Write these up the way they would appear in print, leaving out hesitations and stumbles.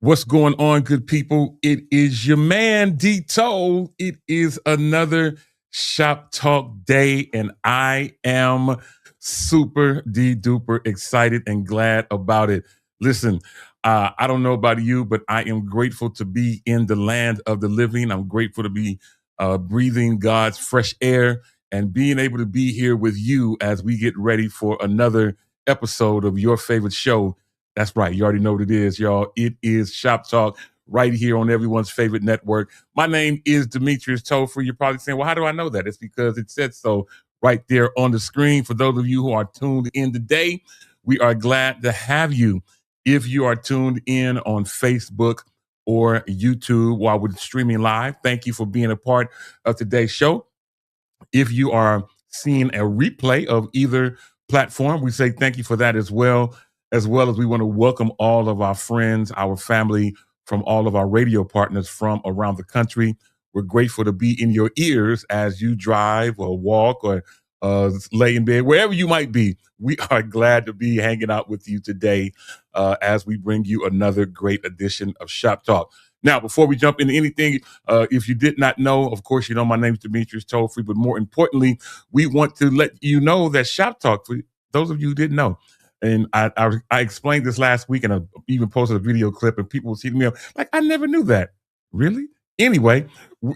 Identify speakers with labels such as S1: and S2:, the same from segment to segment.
S1: What's going on, good people? It is your man, D Toe. It is another Shop Talk day, and I am super D duper excited and glad about it. Listen, I don't know about you, but I am grateful to be in the land of the living. I'm grateful to be breathing God's fresh air and being able to be here with you as we get ready for another episode of your favorite show. That's right. You already know what it is, y'all. It is Shop Talk right here on everyone's favorite network. My name is Demetrius Topher. You're probably saying, well, how do I know that? It's because it said so right there on the screen. For those of you who are tuned in today, we are glad to have you. If you are tuned in on Facebook or YouTube while we're streaming live, thank you for being a part of today's show. If you are seeing a replay of either platform, we say thank you for that as well. As well as we want to welcome all of our friends, our family from all of our radio partners from around the country. We're grateful to be in your ears as you drive or walk or lay in bed, wherever you might be. We are glad to be hanging out with you today as we bring you another great edition of Shop Talk. Now, before we jump into anything, if you did not know, of course, you know my name is Demetrius Topher, but more importantly, we want to let you know that Shop Talk, for those of you who didn't know, and I explained this last week, and I even posted a video clip, and people will see me like, I never knew that. Really? Anyway,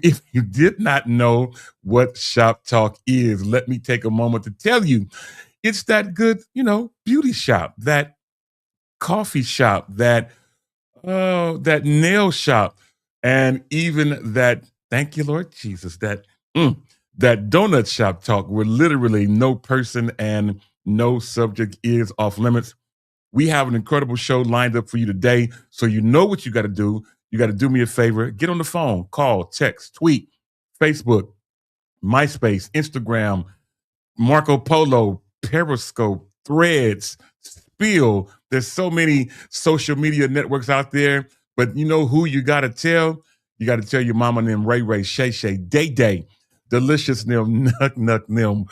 S1: if you did not know what Shop Talk is, let me take a moment to tell you. It's that good, beauty shop, that coffee shop, that nail shop, and even that, thank you, Lord Jesus, that donut shop talk where literally no person and no subject is off limits. We have an incredible show lined up for you today. So you know what you got to do. You got to do me a favor. Get on the phone, call, text, tweet, Facebook, MySpace, Instagram, Marco Polo, Periscope, Threads, Spill. There's so many social media networks out there, but you know who you got to tell? You got to tell your mama and them, Ray Ray, Shay Shay, Day Day, Delicious them, Nuck Nuck them,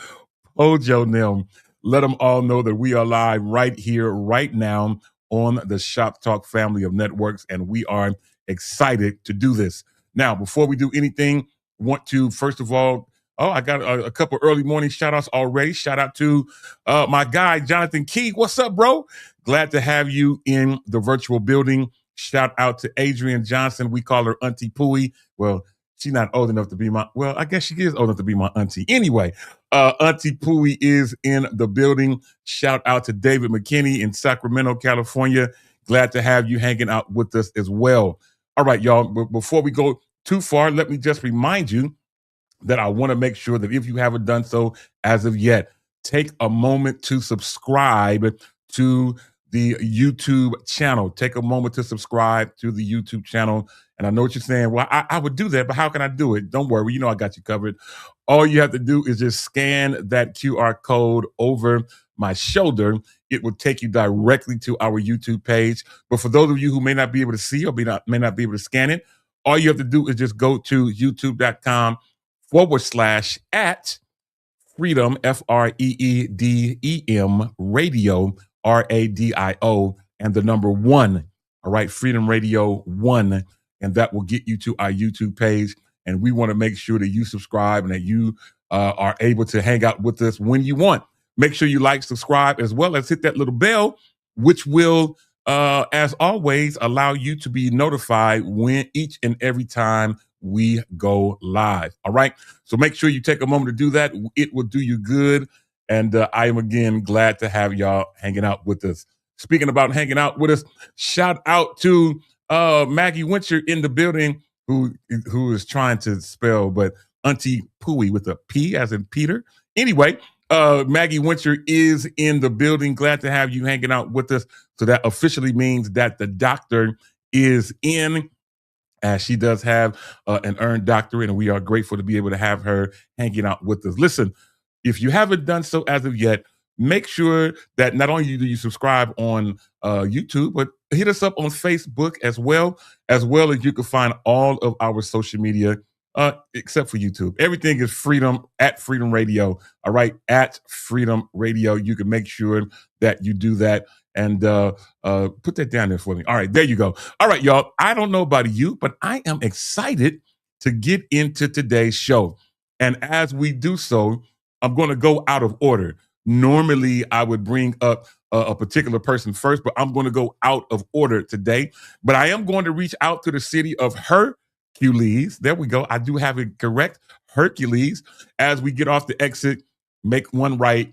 S1: Ojo them. Let them all know that we are live right here, right now on the Shop Talk family of networks, and we are excited to do this. Now, before we do anything, want to, first of all, I got a couple early morning shout outs already. Shout out to my guy, Jonathan Key. What's up, bro? Glad to have you in the virtual building. Shout out to Adrian Johnson. We call her Auntie Pooey. Well, she's not old enough to be I guess she is old enough to be my auntie. Anyway, Auntie Pooey is in the building. Shout out to David McKinney in Sacramento, California. Glad to have you hanging out with us as well. All right, y'all, before we go too far, let me just remind you that I want to make sure that if you haven't done so as of yet, take a moment to subscribe to the YouTube channel. Take a moment to subscribe to the YouTube channel. And I know what you're saying. Well, I would do that, but how can I do it? Don't worry. You know I got you covered. All you have to do is just scan that QR code over my shoulder. It will take you directly to our YouTube page. But for those of you who may not be able to see or may not be able to scan it, all you have to do is just go to youtube.com/at Freedom, FREEDEM radio, RADIO, and the number 1. All right, Freedom Radio 1. And that will get you to our YouTube page. And we want to make sure that you subscribe and that you are able to hang out with us when you want. Make sure you like, subscribe, as well as hit that little bell, which will, as always, allow you to be notified when each and every time we go live. All right. So make sure you take a moment to do that. It will do you good. And I am again glad to have y'all hanging out with us. Speaking about hanging out with us, shout out to Maggie Winter in the building who is trying to spell, but Auntie Pooey with a P as in Peter. Anyway, Maggie Winter is in the building. Glad to have you hanging out with us. So that officially means that the doctor is in, as she does have an earned doctorate, and we are grateful to be able to have her hanging out with us. Listen, if you haven't done so as of yet, make sure that not only do you subscribe on YouTube, but hit us up on Facebook as well as you can find all of our social media except for YouTube. Everything is Freedom at Freedom Radio. All right, at Freedom Radio. You can make sure that you do that and put that down there for me. All right, there you go. All right, y'all. I don't know about you, but I am excited to get into today's show. And as we do so, I'm going to go out of order. Normally, I would bring up a particular person first, but I'm going to go out of order today. But I am going to reach out to the city of Hercules. There we go. I do have it correct. Hercules. As we get off the exit, make one right,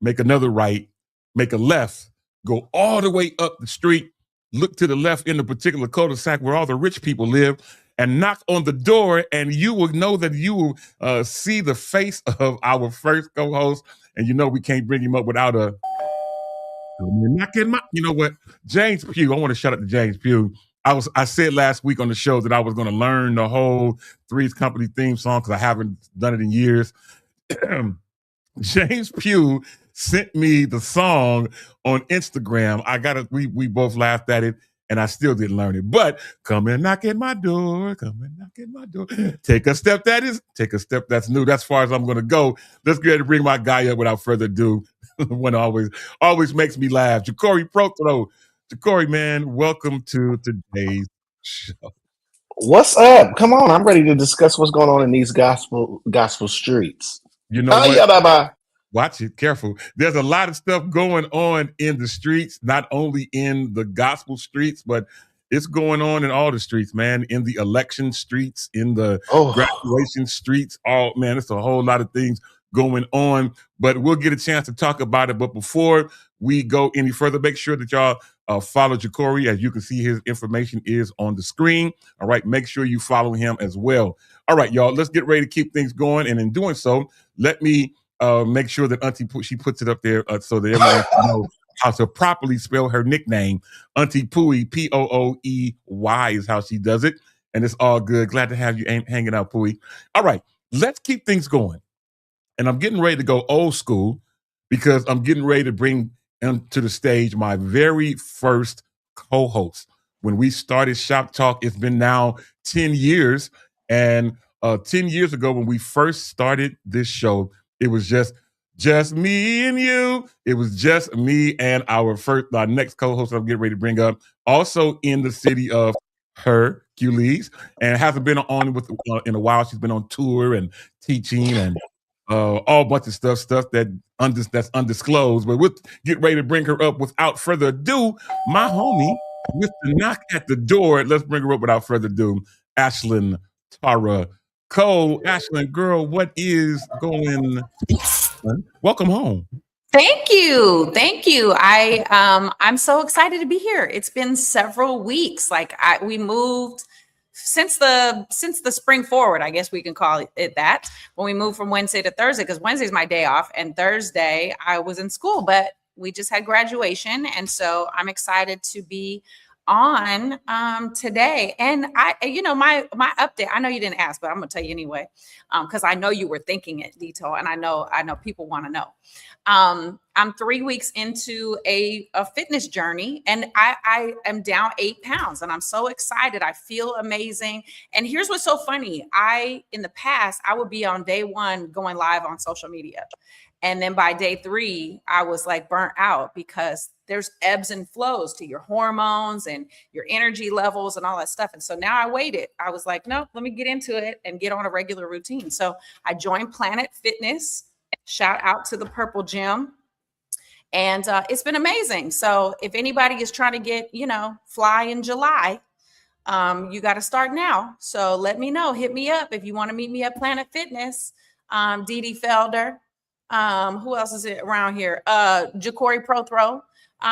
S1: make another right, make a left, go all the way up the street, look to the left in the particular cul-de-sac where all the rich people live, and knock on the door, and you will know that you will see the face of our first co-host. And you know we can't bring him up without a you know what? James Pugh. I want to shout out to James Pugh. I said last week on the show that I was going to learn the whole Three's Company theme song because I haven't done it in years. James Pugh sent me the song on Instagram. We both laughed at it, and I still didn't learn it. But come and knock at my door. Come and knock at my door. Take a step that's new. That's as far as I'm going to go. Let's get ready to bring my guy up without further ado. One always makes me laugh. Ja'Cory Prothro. Ja'Cory, man, welcome to today's show.
S2: What's up? Come on, I'm ready to discuss what's going on in these gospel streets.
S1: You know what? Watch it, careful. There's a lot of stuff going on in the streets, not only in the gospel streets, but it's going on in all the streets, man. In the election streets, in the graduation streets. Man, it's a whole lot of things going on, but we'll get a chance to talk about it. But before we go any further, make sure that y'all follow Ja'Cory. As you can see, his information is on the screen. All right, make sure you follow him as well. All right, y'all, let's get ready to keep things going. And in doing so, let me make sure that Auntie she puts it up there so that everyone can know how to properly spell her nickname. Auntie Pooey, P-O-O-E-Y is how she does it. And it's all good. Glad to have you hanging out, Pooey. All right, let's keep things going. And I'm getting ready to go old school because I'm getting ready to bring to the stage my very first co-host. When we started Shop Talk, it's been now 10 years. And 10 years ago, when we first started this show, it was just me and you. It was just me and our next co-host I'm getting ready to bring up, also in the city of Hercules, and hasn't been on with in a while. She's been on tour and teaching and all bunch of stuff that's undisclosed. But we'll get ready to bring her up without further ado. My homie with the knock at the door. Let's bring her up without further ado. Ashlyn Tara Cole. Ashlyn, girl, what is going on? Welcome home.
S3: Thank you. I'm so excited to be here. It's been several weeks. We moved since the spring forward, I guess we can call it that, when we moved from Wednesday to Thursday, because Wednesday's my day off and Thursday I was in school, but we just had graduation. And so I'm excited to be on today. And my update, I know you didn't ask, but I'm gonna tell you anyway, because I know you were thinking it, Dito, and I know people want to know. I'm 3 weeks into a fitness journey, and I am down 8 pounds, and I'm so excited. I feel amazing. And here's what's so funny. In the past, I would be on day 1 going live on social media. And then by day 3, I was like burnt out because there's ebbs and flows to your hormones and your energy levels and all that stuff. And so now I waited. I was like, no, let me get into it and get on a regular routine. So I joined Planet Fitness. Shout out to the Purple Gym. And it's been amazing. So if anybody is trying to get, fly in July, you got to start now. So let me know. Hit me up if you want to meet me at Planet Fitness. Dee Dee Felder. Who else is it around here? Ja'Cory Prothro.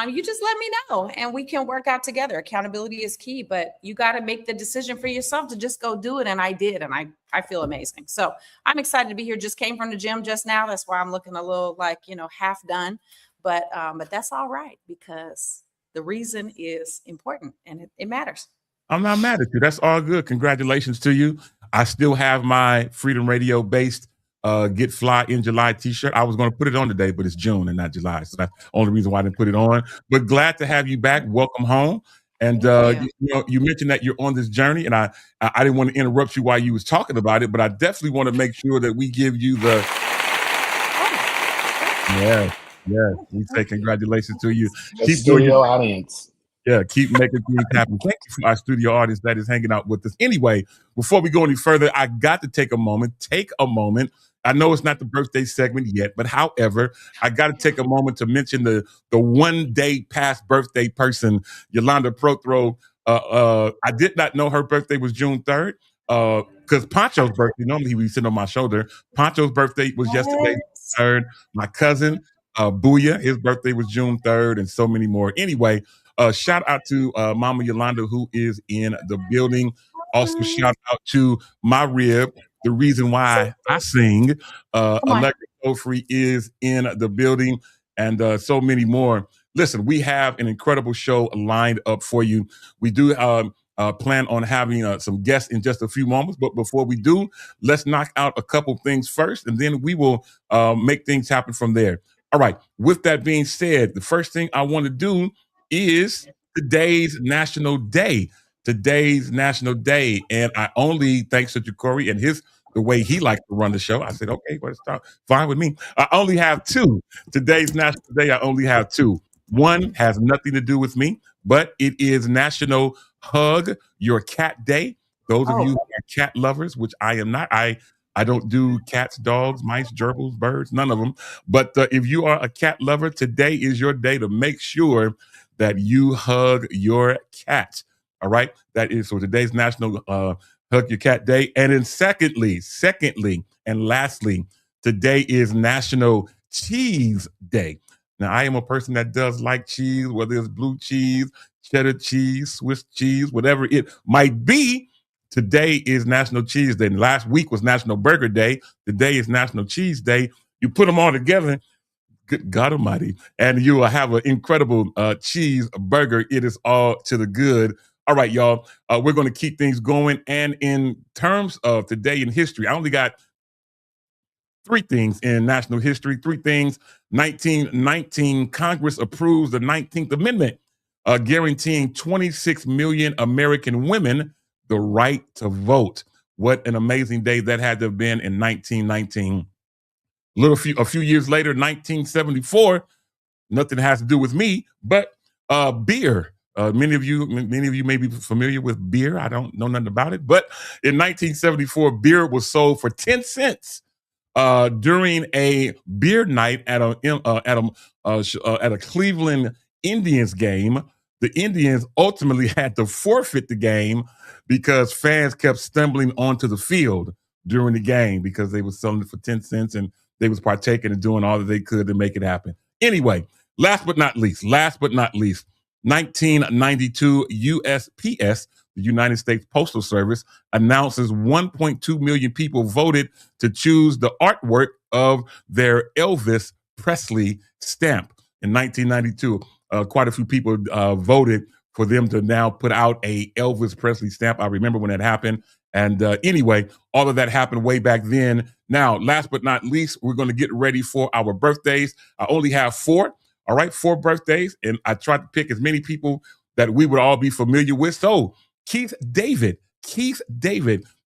S3: You just let me know and we can work out together. Accountability is key, but you got to make the decision for yourself to just go do it. And I did, and I feel amazing. So I'm excited to be here. Just came from the gym just now. That's why I'm looking a little half done, but that's all right because the reason is important and it matters.
S1: I'm not mad at you. That's all good. Congratulations to you. I still have my Freedom Radio based Get Fly in July t-shirt. I was going to put it on today, but it's June and not July. So that's the only reason why I didn't put it on. But glad to have you back. Welcome home. And
S3: Thank you.
S1: you mentioned that you're on this journey, and I didn't want to interrupt you while you was talking about it, but I definitely want to make sure that we give you the yes, yes. We say congratulations to you.
S2: The
S1: Keep doing your
S2: studio audience.
S1: yeah, keep making things happen. Thank you for our studio audience that is hanging out with us. Anyway, before we go any further, I got to take a moment. I know it's not the birthday segment yet, but however, I got to take a moment to mention the 1 day past birthday person, Yolanda Prothro. I did not know her birthday was June 3rd. Because Pancho's birthday, normally he would be sitting on my shoulder. Pancho's birthday was yesterday,
S3: Yes.
S1: 3rd. My cousin, Booyah, his birthday was June 3rd, and so many more. Anyway, shout out to Mama Yolanda, who is in the building. Also, shout out to my rib, the reason why I sing.
S3: Come on.
S1: Allegra Ofrey is in the building, and so many more. Listen, we have an incredible show lined up for you. We do plan on having some guests in just a few moments, but before we do, let's knock out a couple things first, and then we will make things happen from there. All right. With that being said, the first thing I want to do is today's National Day. Today's National Day. And I only, thanks to Corey and the way he likes to run the show, I said, okay, well, it's fine with me. I only have two. Today's National Day, I only have two. One has nothing to do with me, but it is National Hug Your Cat Day. Those of you who are cat lovers, which I am not, I don't do cats, dogs, mice, gerbils, birds, none of them. But if you are a cat lover, today is your day to make sure that you hug your cat. All right. That is so today's National Hug Your Cat Day. And then secondly, and lastly, today is National Cheese Day. Now, I am a person that does like cheese, whether it's blue cheese, cheddar cheese, Swiss cheese, whatever it might be. Today is National Cheese Day. And last week was National Burger Day. Today is National Cheese Day. You put them all together, good God Almighty, and you will have an incredible cheese burger. It is all to the good. All right, y'all. We're going to keep things going. And in terms of today in history, I only got three things in national history. Three things. 1919, Congress approves the 19th Amendment, guaranteeing 26 million American women the right to vote. What an amazing day that had to have been in 1919. A few years later, 1974, nothing has to do with me, but beer. Many of you may be familiar with beer. I don't know nothing about it, but in 1974, beer was sold for 10 cents during a beer night at a Cleveland Indians game. The Indians ultimately had to forfeit the game because fans kept stumbling onto the field during the game because they were selling it for 10 cents and they was partaking and doing all that they could to make it happen. Anyway, last but not least, 1992 USPS, the United States Postal Service, announces 1.2 million people voted to choose the artwork of their Elvis Presley stamp. In 1992, quite a few people voted for them to now put out a Elvis Presley stamp. I remember when that happened. And anyway, all of that happened way back then. Now, last but not least, we're going to get ready for our birthdays. I only have four. All right, 4 birthdays. And I tried to pick as many people that we would all be familiar with. So Keith David,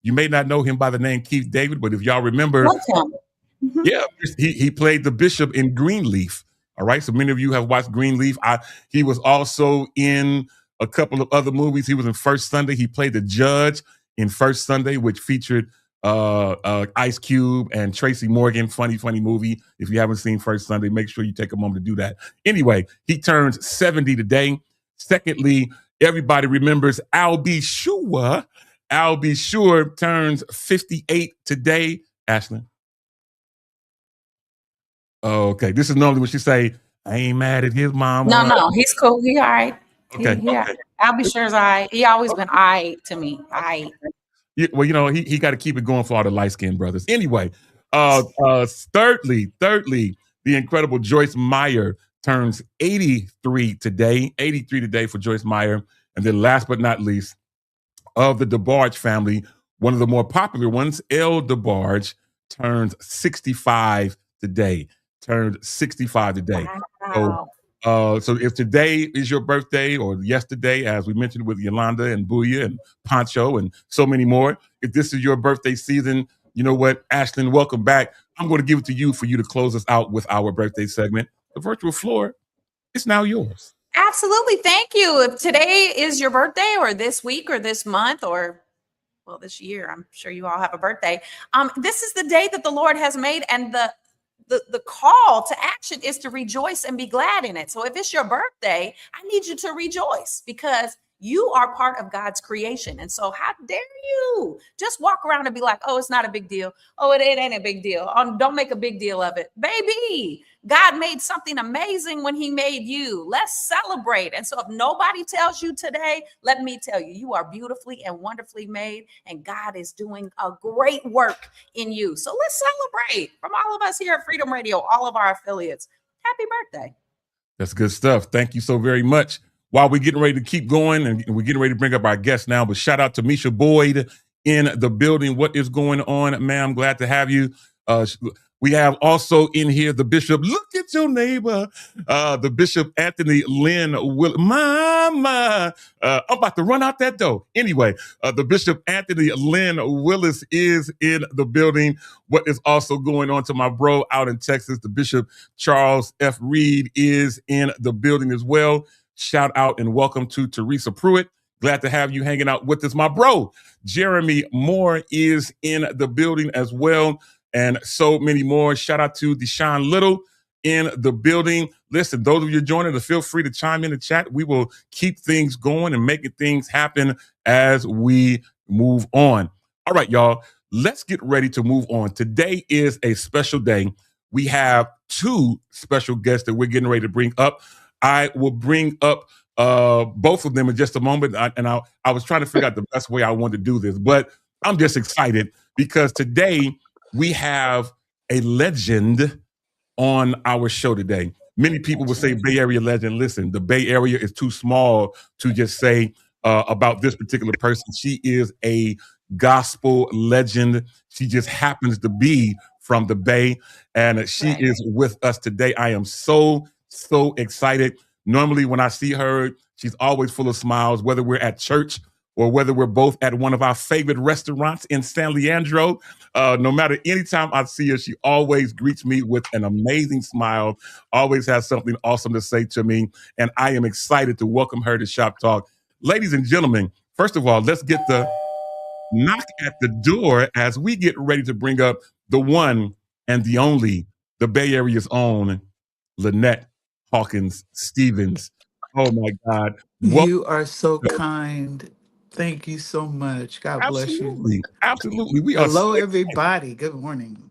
S1: you may not know him by the name Keith David, but if y'all remember, yeah, he played the bishop in Greenleaf. All right, so many of you have watched Greenleaf. He was also in a couple of other movies. He was in First Sunday. He played the judge in First Sunday, which featured Ice Cube and Tracy Morgan. Funny movie. If you haven't seen First Sunday, make sure you take a moment to do that. Anyway, he turns 70 today. Secondly, everybody remembers Al B. Sure. Al B. Sure turns 58 today. Ashlyn. Okay, this is normally when she say, I ain't mad at his mom.
S3: No, he's cool. He all right.
S1: Okay.
S3: I'll be sure it's all right. He always been all right to me. All right.
S1: Yeah, well, he got to keep it going for all the light-skinned brothers. Anyway, thirdly, the incredible Joyce Meyer turns 83 today. 83 today for Joyce Meyer. And then last but not least, of the DeBarge family, one of the more popular ones, Elle DeBarge, turns 65 today. Wow. So So if today is your birthday or yesterday, as we mentioned with Yolanda and Booya and Poncho and so many more, if this is your birthday season, you know what, Ashlyn, welcome back. I'm going to give it to you for you to close us out with our birthday segment. The virtual floor is now yours.
S3: Absolutely. Thank you. If today is your birthday or this week or this month or well, this year, I'm sure you all have a birthday. This is the day that the Lord has made, and the call to action is to rejoice and be glad in it. So if it's your birthday, I need you to rejoice because you are part of God's creation. And so how dare you just walk around and be like, oh, it's not a big deal. Oh, it ain't a big deal. Don't make a big deal of it. Baby, God made something amazing when he made you. Let's celebrate. And so if nobody tells you today, let me tell you, you are beautifully and wonderfully made, and God is doing a great work in you. So let's celebrate from all of us here at Freedom Radio, all of our affiliates. Happy birthday.
S1: That's good stuff. Thank you so very much. While we're getting ready to keep going, and we're getting ready to bring up our guests now, but shout out to Misha Boyd in the building. What is going on, ma'am? Glad to have you. We have also in here the Bishop. Look at your neighbor, the Bishop Anthony Lynn. Mama, I'm about to run out that door. Anyway, the Bishop Anthony Lynn Willis is in the building. What is also going on to my bro out in Texas, the Bishop Charles F. Reed is in the building as well. Shout out and welcome to Teresa Pruitt. Glad to have you hanging out with us. My bro, Jeremy Moore is in the building as well. And so many more. Shout out to Deshaun Little in the building. Listen, those of you joining us, feel free to chime in the chat. We will keep things going and making things happen as we move on. All right, y'all, let's get ready to move on. Today is a special day. We have two special guests that we're getting ready to bring up. I will bring up both of them in just a moment. I was trying to figure out the best way I wanted to do this, but I'm just excited because today we have a legend on our show today. Many people will say Bay Area legend. Listen, the Bay Area is too small to just say about this particular person. She is a gospel legend. She just happens to be from the Bay, and she is with us today. I am so excited. Normally when I see her, she's always full of smiles, whether we're at church or whether we're both at one of our favorite restaurants in San Leandro. No matter anytime I see her, she always greets me with an amazing smile, always has something awesome to say to me. And I am excited to welcome her to Shop Talk. Ladies and gentlemen, first of all, let's get the knock at the door as we get ready to bring up the one and the only, the Bay Area's own, Lynette Hawkins Stevens. Oh my God.
S4: You are so kind. Thank you so much. God bless you.
S1: Absolutely. We are
S4: Hello, everybody. Good morning.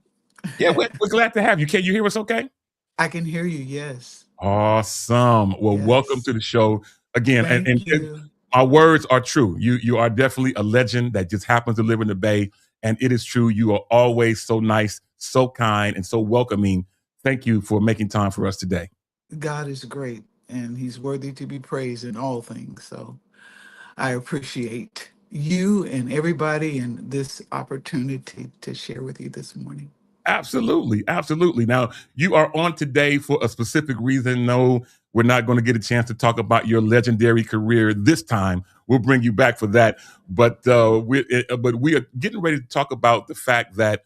S1: Yeah, we're glad to have you. Can you hear us okay?
S4: I can hear you, yes.
S1: Awesome. Well,
S4: Yes.
S1: Welcome to the show again.
S4: Thank you.
S1: My words are true. You are definitely a legend that just happens to live in the Bay. And it is true. You are always so nice, so kind, and so welcoming. Thank you for making time for us today.
S4: God is great, and he's worthy to be praised in all things. So I appreciate you and everybody and this opportunity to share with you this morning.
S1: Absolutely. Absolutely. Now, you are on today for a specific reason. No, we're not going to get a chance to talk about your legendary career this time. We'll bring you back for that. But we are getting ready to talk about the fact that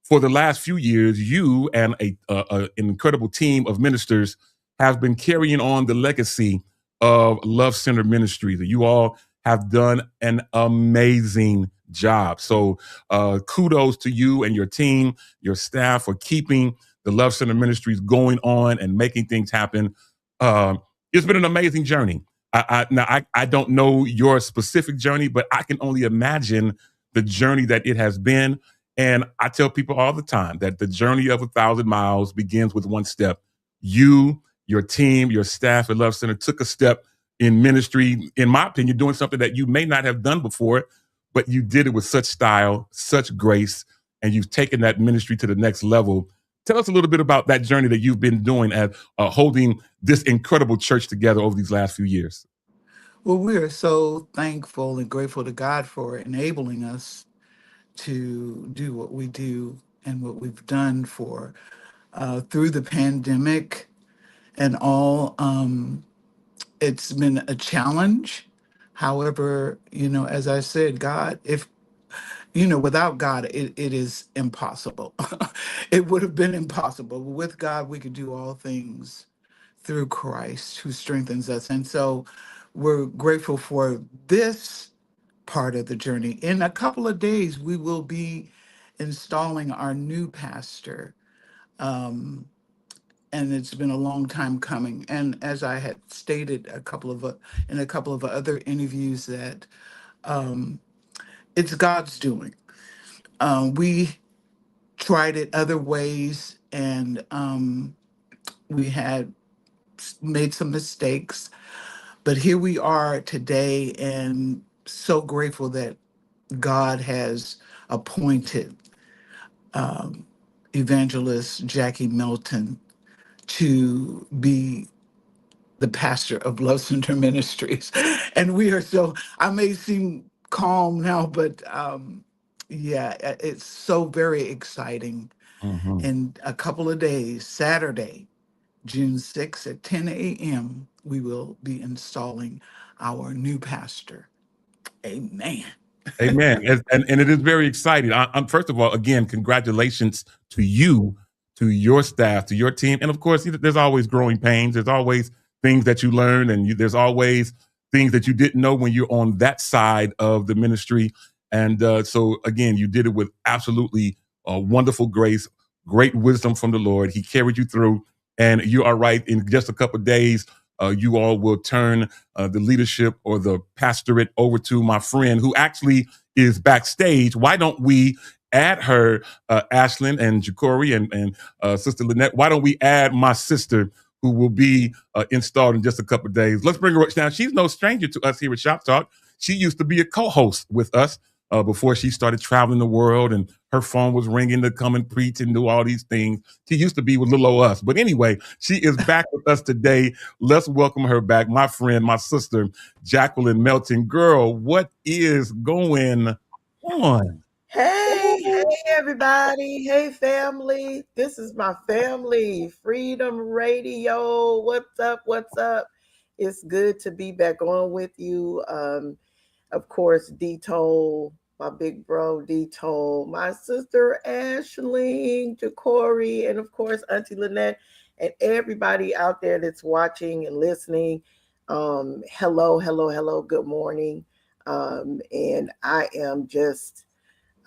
S1: for the last few years, you and an incredible team of ministers have been carrying on the legacy of Love Center Ministries. You all have done an amazing job. So kudos to you and your team, your staff for keeping the Love Center Ministries going on and making things happen. It's been an amazing journey. I don't know your specific journey, but I can only imagine the journey that it has been. And I tell people all the time that the journey of 1,000 miles begins with one step. You, your team, your staff at Love Center took a step in ministry, in my opinion, doing something that you may not have done before, but you did it with such style, such grace, and you've taken that ministry to the next level. Tell us a little bit about that journey that you've been doing at holding this incredible church together over these last few years.
S4: Well, we are so thankful and grateful to God for enabling us to do what we do and what we've done for through the pandemic and all. It's been a challenge. However, as I said, God, if without God, it is impossible. It would have been impossible. But with God, we could do all things through Christ who strengthens us. And so we're grateful for this part of the journey. In a couple of days, we will be installing our new pastor. Um, and it's been a long time coming. And as I had stated in a couple of other interviews, that it's God's doing. We tried it other ways, and we had made some mistakes, but here we are today, and so grateful that God has appointed evangelist Jackie Melton to be the pastor of Love Center Ministries. And we are I may seem calm now, but yeah, it's so very exciting.
S1: Mhm.
S4: In a couple of days, Saturday, June 6th at 10 a.m., we will be installing our new pastor. Amen.
S1: Amen. And it is very exciting. I'm first of all, again, congratulations to you, to your staff, to your team, and of course, there's always growing pains. There's always things that you learn, and there's always things that you didn't know when you're on that side of the ministry. And so, again, you did it with absolutely wonderful grace, great wisdom from the Lord. He carried you through, and you are right. In just a couple of days, you all will turn the leadership or the pastorate over to my friend who actually is backstage. Why don't we add her, Ashlyn and Jacory and Sister Lynette? Why don't we add my sister who will be installed in just a couple of days? Let's bring her up now. She's no stranger to us here at Shop Talk. She used to be a co-host with us before she started traveling the world, and her phone was ringing to come and preach and do all these things. She used to be with little old us. But anyway, she is back with us today. Let's welcome her back, my friend, my sister, Jacqueline Melton. Girl, what is going on?
S5: Hey, everybody. Hey, family. This is my family, Freedom Radio. What's up? What's up? It's good to be back on with you. Of course, D-Toll, my big bro, D-Toll, my sister, Ashley, Jacory, and of course, Auntie Lynette, and everybody out there that's watching and listening. Hello, hello, hello. Good morning. And I am just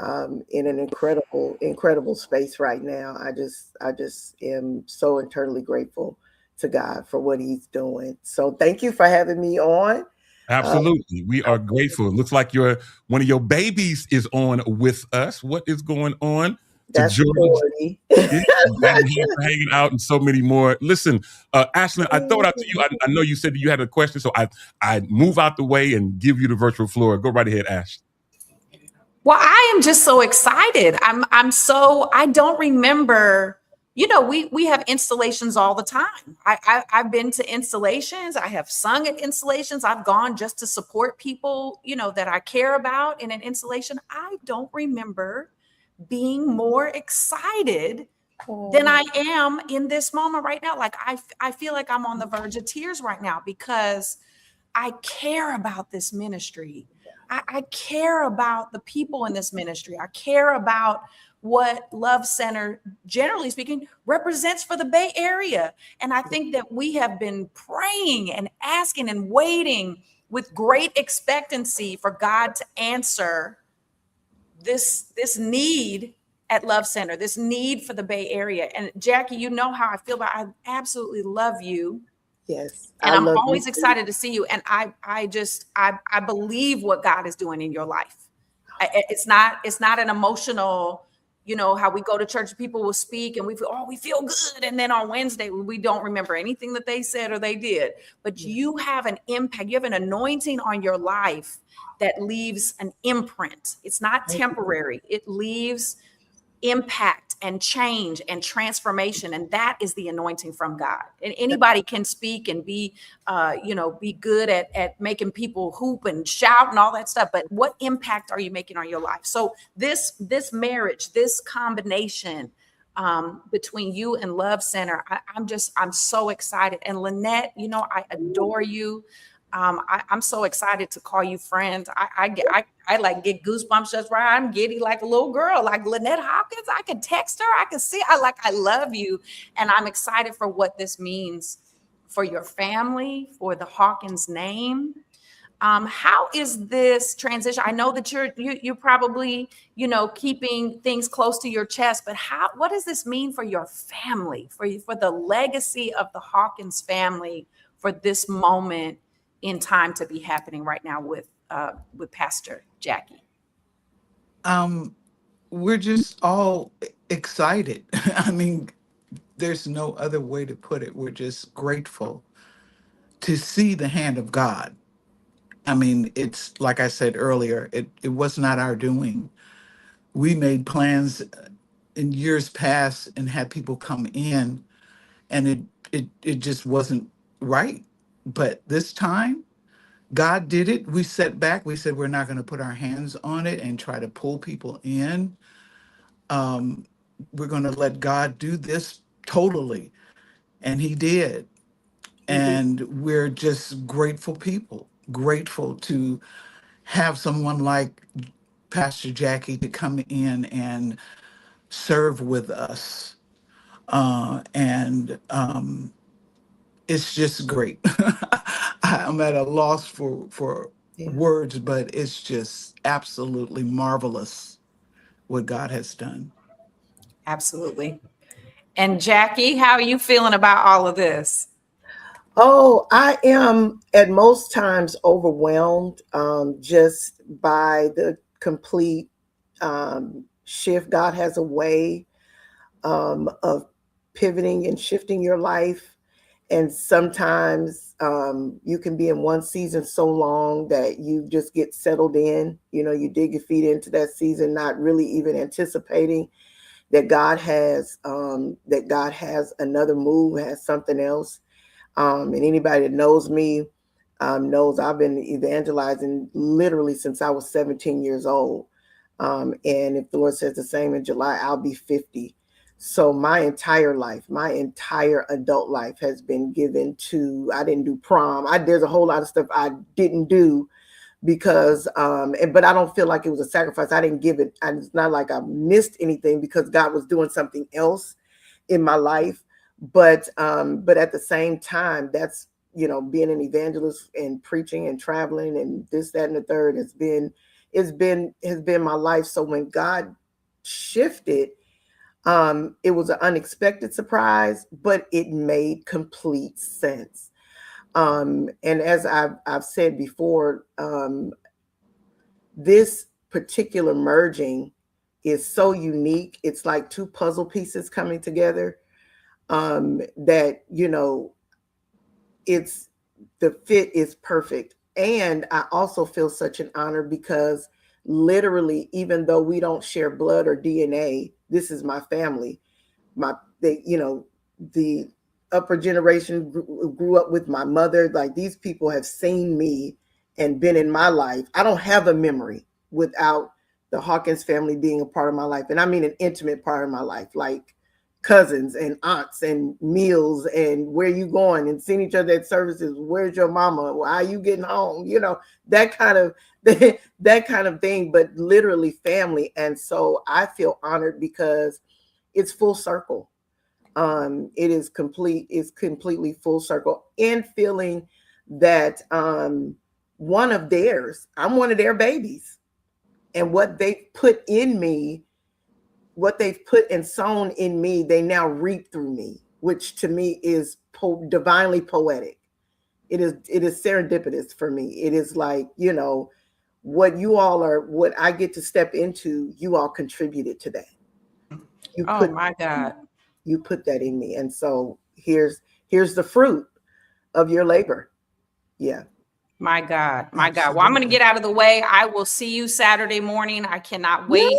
S5: in an incredible space right now. I just am so eternally grateful to God for what He's doing. So thank you for having me on.
S1: Absolutely. We are grateful. It looks like one of your babies is on with us. What is going on?
S5: That's
S1: George. Hanging out and so many more. Listen, Ashlyn, I throw it out to you. I know you said you had a question, so I move out the way and give you the virtual floor. Go right ahead, Ash.
S3: Well, I am just so excited. I don't remember, we have installations all the time. I've been to installations. I have sung at installations. I've gone just to support people, that I care about in an installation. I don't remember being more excited than I am in this moment right now. Like I feel like I'm on the verge of tears right now because I care about this ministry. I care about the people in this ministry. I care about what Love Center, generally speaking, represents for the Bay Area. And I think that we have been praying and asking and waiting with great expectancy for God to answer this need at Love Center, this need for the Bay Area. And Jackie, you know how I feel about it. I absolutely love you.
S5: Yes.
S3: And I'm always excited to see you. And I believe what God is doing in your life. It's not an emotional, how we go to church, people will speak and we feel good. And then on Wednesday, we don't remember anything that they said or they did. But you have an impact. You have an anointing on your life that leaves an imprint. It's not temporary. It leaves impact and change and transformation, and that is the anointing from God. And anybody can speak and be be good at making people hoop and shout and all that stuff, but what impact are you making on your life? So this marriage, this combination, between you and Love Center. I'm so excited. And Lynette, you know, I adore you. I'm so excited to call you friends. I like get goosebumps just right. I'm giddy like a little girl, like Lynette Hawkins. I can text her. I can see. I love you, and I'm excited for what this means for your family, for the Hawkins name. How is this transition? I know that you're probably, you know, keeping things close to your chest, but what does this mean for your family, for the legacy of the Hawkins family, for this moment in time to be happening right now with Pastor Jackie?
S4: We're just all excited. I mean, there's no other way to put it. We're just grateful to see the hand of God. I mean, it's like I said earlier, it was not our doing. We made plans in years past and had people come in, and it just wasn't right. But this time, God did it. We sat back. We said we're not going to put our hands on it and try to pull people in. We're going to let God do this totally, and He did. And we're just grateful people, grateful to have someone like Pastor Jackie to come in and serve with us. And it's just great. I'm at a loss for words, but it's just absolutely marvelous what God has done.
S3: Absolutely. And Jackie, how are you feeling about all of this?
S5: Oh, I am at most times overwhelmed just by the complete shift. God has a way of pivoting and shifting your life. And sometimes you can be in one season so long that you just get settled in. You know, you dig your feet into that season, not really even anticipating that God has another move, has something else. And anybody that knows me knows I've been evangelizing literally since I was 17 years old. And if the Lord says the same in July, I'll be 50. So my entire life, my entire adult life has been given to, I didn't do prom. There's a whole lot of stuff I didn't do because, but I don't feel like it was a sacrifice. I didn't give it. It's not like I missed anything because God was doing something else in my life. But at the same time, that's, you know, being an evangelist and preaching and traveling and this, that, and the third has been my life. So when God shifted, it was an unexpected surprise, but it made complete sense. And as I've said before, this particular merging is so unique. It's like two puzzle pieces coming together. That, you know, the fit is perfect. And I also feel such an honor because literally, even though we don't share blood or DNA, this is my family. The upper generation grew up with my mother. Like, these people have seen me and been in my life. I don't have a memory without the Hawkins family being a part of my life. And I mean an intimate part of my life, like cousins and aunts and meals and where you going and seeing each other at services. Where's your mama? Why are you getting home? You know, that kind of thing, but literally family. And so I feel honored because it's full circle. It's completely full circle, and feeling that I'm one of their babies, and what they put in me, what they've put and sown in me, they now reap through me, which to me is divinely poetic. It is serendipitous for me. It is like, you know, what I get to step into, you all contributed to that.
S3: My God.
S5: You put that in me. And so here's the fruit of your labor. Yeah.
S3: My God. My God. Well, I'm going to get out of the way. I will see you Saturday morning. I cannot wait.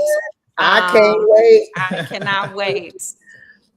S5: I can't wait.
S3: I cannot wait.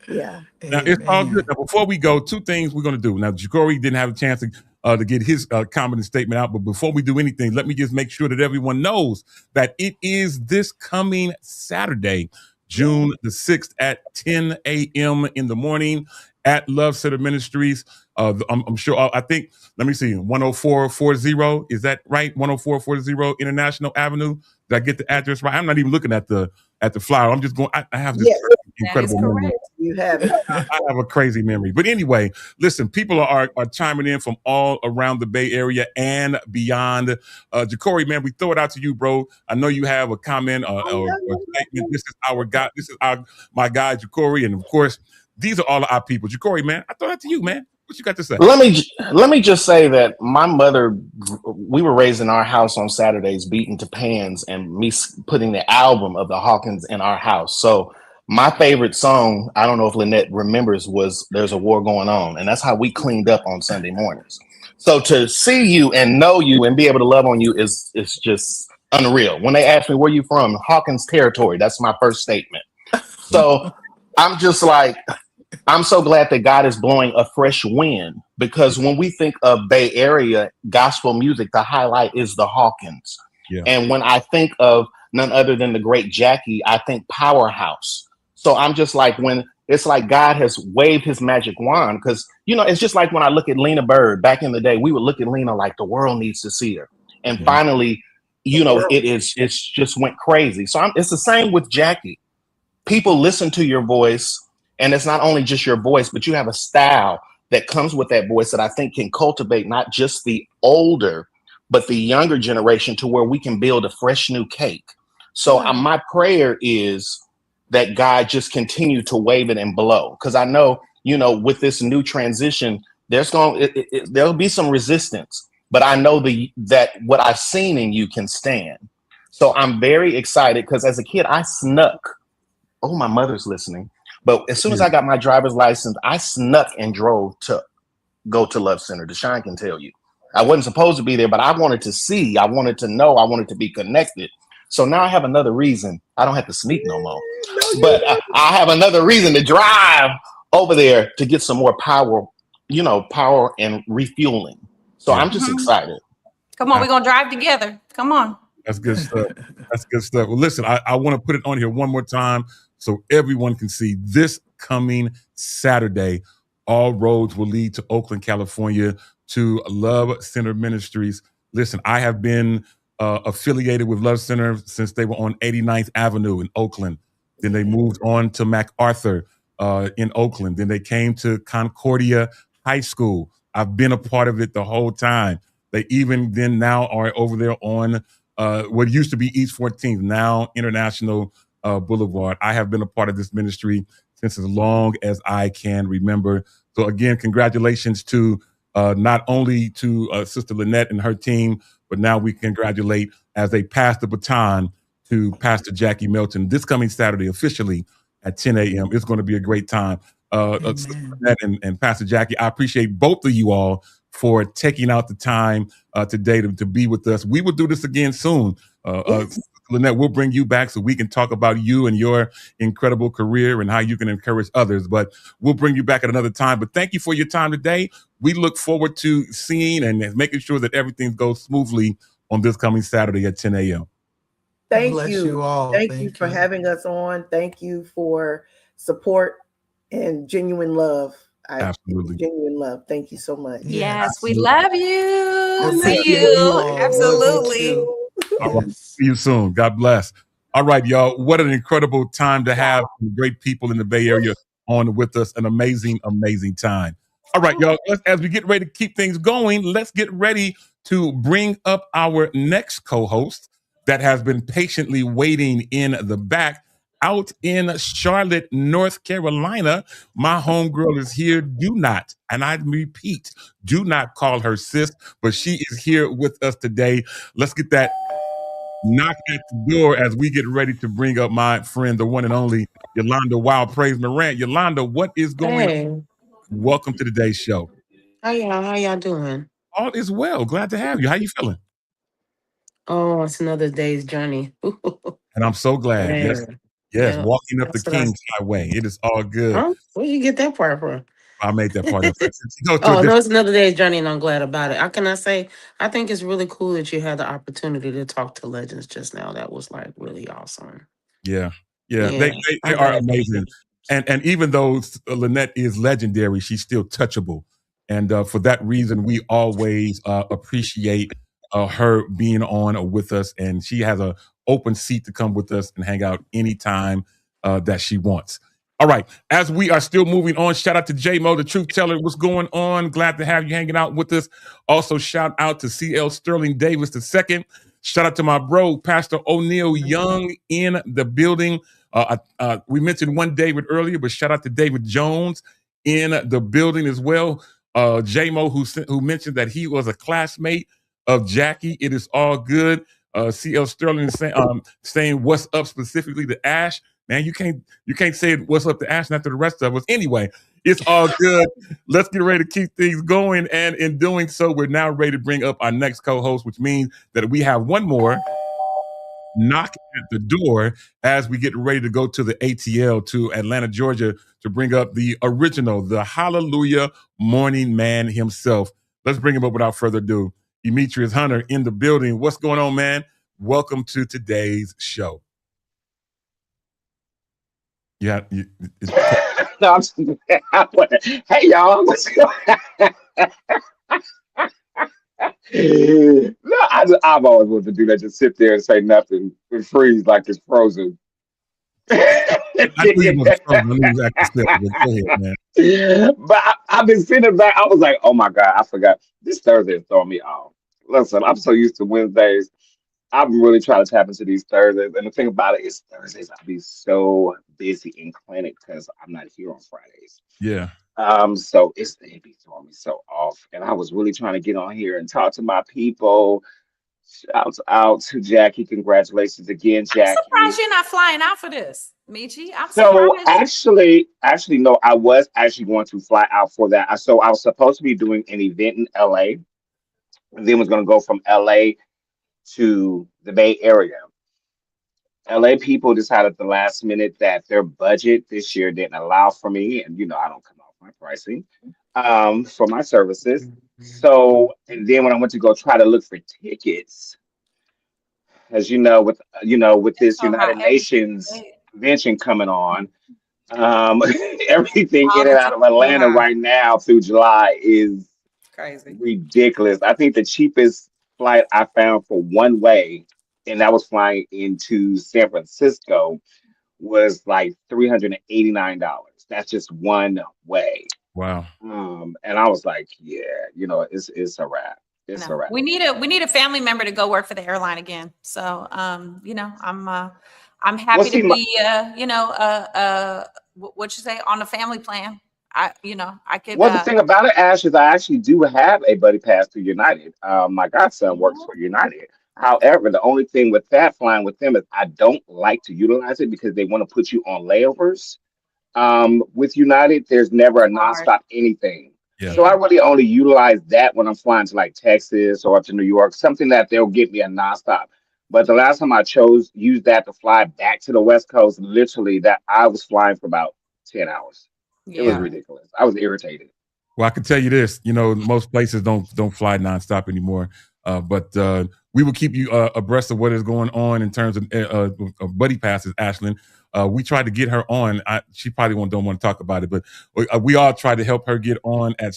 S5: Yeah.
S1: Now, it's all good. Now, before we go, two things we're going to do. Now, Ja'Cory didn't have a chance to get his comment and statement out, but before we do anything, let me just make sure that everyone knows that it is this coming Saturday, June the 6th at 10 a.m. in the morning at Love Center Ministries. I'm sure, I think, let me see, 10440, is that right? 10440 International Avenue. Did I get the address right? I'm not even looking at the flyer. I'm just going, I have this
S5: Yes,
S1: incredible memory.
S5: you have it.
S1: I have a crazy memory. But anyway, listen, people are chiming in from all around the Bay Area and beyond. Jacory, man, we throw it out to you, bro. I know you have a comment or statement. This is our guy. This is my guy, Jacory. And of course, these are all our people. Jacory, man, I throw that to you, man. What you got to say?
S2: Let me just say that my mother, we were raised in our house on Saturdays, beating to pans, and me putting the album of the Hawkins in our house. So my favorite song, I don't know if Lynette remembers, was "There's a War Going On," and that's how we cleaned up on Sunday mornings. So to see you and know you and be able to love on you is just unreal. When they ask me where you from, Hawkins territory. That's my first statement. So I'm just like, I'm so glad that God is blowing a fresh wind, because when we think of Bay Area gospel music, the highlight is the Hawkins.
S1: Yeah.
S2: And when I think of none other than the great Jackie, I think powerhouse. So I'm just like, when it's like God has waved his magic wand, because, you know, it's just like when I look at Lena Bird back in the day, we would look at Lena like the world needs to see her. And finally, you know, it's just went crazy. So it's the same with Jackie. People listen to your voice. And it's not only just your voice, but you have a style that comes with that voice that I think can cultivate not just the older, but the younger generation, to where we can build a fresh new cake. So my prayer is that God just continue to wave it and blow. Because I know, you know, with this new transition, there'll be some resistance. But I know that what I've seen in you can stand. So I'm very excited, because as a kid, I snuck. Oh, my mother's listening. But as soon as I got my driver's license, I snuck and drove to go to Love Center. Deshaun can tell you. I wasn't supposed to be there, but I wanted to see. I wanted to know. I wanted to be connected. So now I have another reason. I don't have to sneak no more. But I have another reason to drive over there to get some more power, you know, power and refueling. So I'm just excited.
S3: Come on, we're going to drive together. Come on.
S1: That's good stuff. That's good stuff. Well, listen, I want to put it on here one more time so everyone can see. This coming Saturday, all roads will lead to Oakland, California, to Love Center Ministries. Listen, I have been affiliated with Love Center since they were on 89th Avenue in Oakland. Then they moved on to MacArthur in Oakland. Then they came to Concordia High School. I've been a part of it the whole time. They even then now are over there on what used to be East 14th, now International Boulevard. I have been a part of this ministry since as long as I can remember. So again, congratulations to not only to Sister Lynette and her team, but now we congratulate as they pass the baton to Pastor Jackie Melton this coming Saturday officially at 10 a.m. It's going to be a great time. Sister Lynette and Pastor Jackie, I appreciate both of you all for taking out the time today to be with us. We will do this again soon. Lynette, we'll bring you back so we can talk about you and your incredible career and how you can encourage others. But we'll bring you back at another time. But thank you for your time today. We look forward to seeing and making sure that everything goes smoothly on this coming Saturday at 10 a.m.
S5: Thank
S4: Bless
S5: you.
S4: you all.
S5: Thank you for having us on. Thank you for support and genuine love.
S1: Absolutely.
S5: Genuine love. Thank you so much.
S3: Yes, we love you.
S4: Appreciate
S3: See
S4: you
S3: you.
S4: all.
S3: Absolutely.
S4: Love you too.
S1: All right. See you soon. God bless. All right, y'all. What an incredible time to have great people in the Bay Area on with us. An amazing, amazing time. All right, y'all. As we get ready to keep things going, let's get ready to bring up our next co-host that has been patiently waiting in the back. Out in Charlotte, North Carolina, my homegirl is here. Do not, and I repeat, do not call her sis, but she is here with us today. Let's get that knock at the door as we get ready to bring up my friend, the one and only Yolanda Wild Praise Morant. Yolanda, what is going on? Welcome to today's show.
S6: How y'all doing?
S1: All is well. Glad to have you. How you feeling?
S6: Oh, it's another day's journey.
S1: And I'm so glad.
S6: Man.
S1: Yes,
S6: Yeah,
S1: walking up the
S6: that's what I-
S1: King's Highway. It is all good.
S6: Huh? Where you get that part from?
S1: I made that part of it.
S6: Oh, no, it's another day's journey, and I'm glad about it. How can I say? I think it's really cool that you had the opportunity to talk to legends just now. That was like really awesome.
S1: Yeah. Yeah,
S6: Yeah,
S1: they
S6: I'm
S1: are
S6: glad.
S1: amazing. And even though Lynette is legendary, she's still touchable. And for that reason, we always appreciate her being on with us. And she has an open seat to come with us and hang out anytime that she wants. All right. As we are still moving on, shout out to J-Mo, the truth teller. What's going on? Glad to have you hanging out with us. Also, shout out to CL Sterling Davis II. Shout out to my bro, Pastor O'Neal Young in the building. We mentioned one David earlier, but shout out to David Jones in the building as well. J-Mo, who mentioned that he was a classmate of Jackie. It is all good. CL Sterling saying what's up specifically to Ash. Man, you can't say what's up to Ash, not to the rest of us. Anyway, it's all good. Let's get ready to keep things going. And in doing so, we're now ready to bring up our next co-host, which means that we have one more knock at the door as we get ready to go to the ATL to Atlanta, Georgia, to bring up the original, the Hallelujah Morning Man himself. Let's bring him up without further ado. Demetrius Hunter in the building. What's going on, man? Welcome to today's show. Yeah.
S7: No, hey, y'all. What's going No, I've always wanted to do that. Just sit there and say nothing and freeze like it's frozen.
S1: I knew you was frozen. I knew you was acting silly. Go ahead, man.
S7: But I've been sitting back. I was like, oh my God, I forgot. This Thursday is throwing me off. Listen, I'm so used to Wednesdays. I'm really trying to tap into these Thursdays. And the thing about it is Thursdays, I'll be so busy in clinic because I'm not here on Fridays.
S1: Yeah.
S7: So it'd be throwing me so off. And I was really trying to get on here and talk to my people. Shouts out to Jackie. Congratulations again,
S3: I'm
S7: Jackie.
S3: surprised you're not flying out for this, Michi. I'm
S7: So
S3: surprised.
S7: actually, no, I was actually going to fly out for that. So I was supposed to be doing an event in LA, and then was going to go from LA to the Bay Area. LA people decided at the last minute that their budget this year didn't allow for me, and I don't come off my pricing for my services. So, and then when I went to go try to look for tickets, as with
S3: It's
S7: this
S3: so
S7: United
S3: hot every
S7: Nations
S3: day.
S7: convention coming on, everything
S3: All
S7: in
S3: the
S7: and out
S3: tickets
S7: of
S3: so
S7: Atlanta
S3: high.
S7: right now through July is
S3: Crazy.
S7: ridiculous. I think the cheapest flight I found for one way, and that was flying into San Francisco, was like $389. That's just one way.
S1: Wow.
S7: And I was like, yeah, it's a wrap. It's a
S3: No,
S7: wrap.
S3: we need a family member to go work for the airline again. So, I'm happy
S7: see,
S3: to be, what you say, on the family plan. I could,
S7: Well, the thing about it, Ash, is I actually do have a buddy pass to United. My godson works
S3: yeah,
S7: for United. However, the only thing with that flying with them is I don't like to utilize it because they want to put you on layovers. With United, there's never a
S3: hard.
S7: nonstop anything.
S1: Yeah.
S7: So I really only utilize that when I'm flying to like Texas or up to New York, something that they'll get me a nonstop. But the last time I used that to fly back to the West Coast, literally that I was flying for about 10 hours. It was
S3: Yeah.
S7: ridiculous. I was irritated.
S1: Well, I can tell you this, most places don't fly nonstop anymore. But we will keep you abreast of what is going on in terms of buddy passes, Ashlyn. We tried to get her on. She probably don't want to talk about it, but we all tried to help her get on at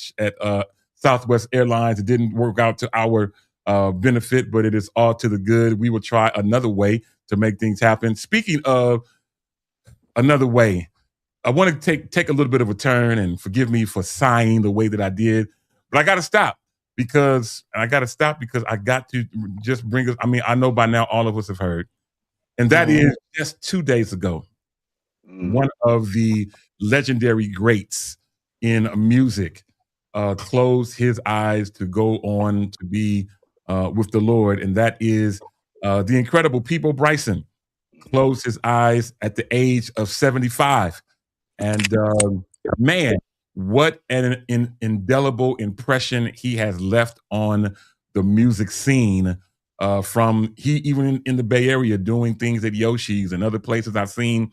S1: Southwest Airlines. It didn't work out to our benefit, but it is all to the good. We will try another way to make things happen. Speaking of another way, I want to take a little bit of a turn, and forgive me for sighing the way that I did, but I got to stop because I got to just bring us. I mean, I know by now all of us have heard, and that is just 2 days ago, one of the legendary greats in music closed his eyes to go on to be with the Lord, and that is the incredible Peabo Bryson. Closed his eyes at the age of 75. And man, what an indelible impression he has left on the music scene. Even in the Bay Area doing things at Yoshi's and other places. I've seen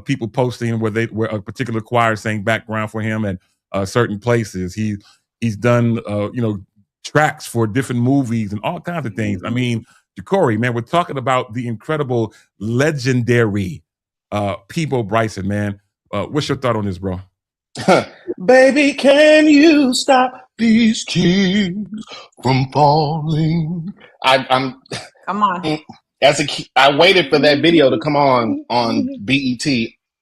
S1: people posting where a particular choir sang background for him at certain places. He's done tracks for different movies and all kinds of things. I mean, Ja'Cory, man, we're talking about the incredible, legendary Peabo Bryson, man. What's your thought on this, bro?
S2: Baby, can you stop these tears from falling? I'm
S3: Come on.
S2: I waited for that video to come on BET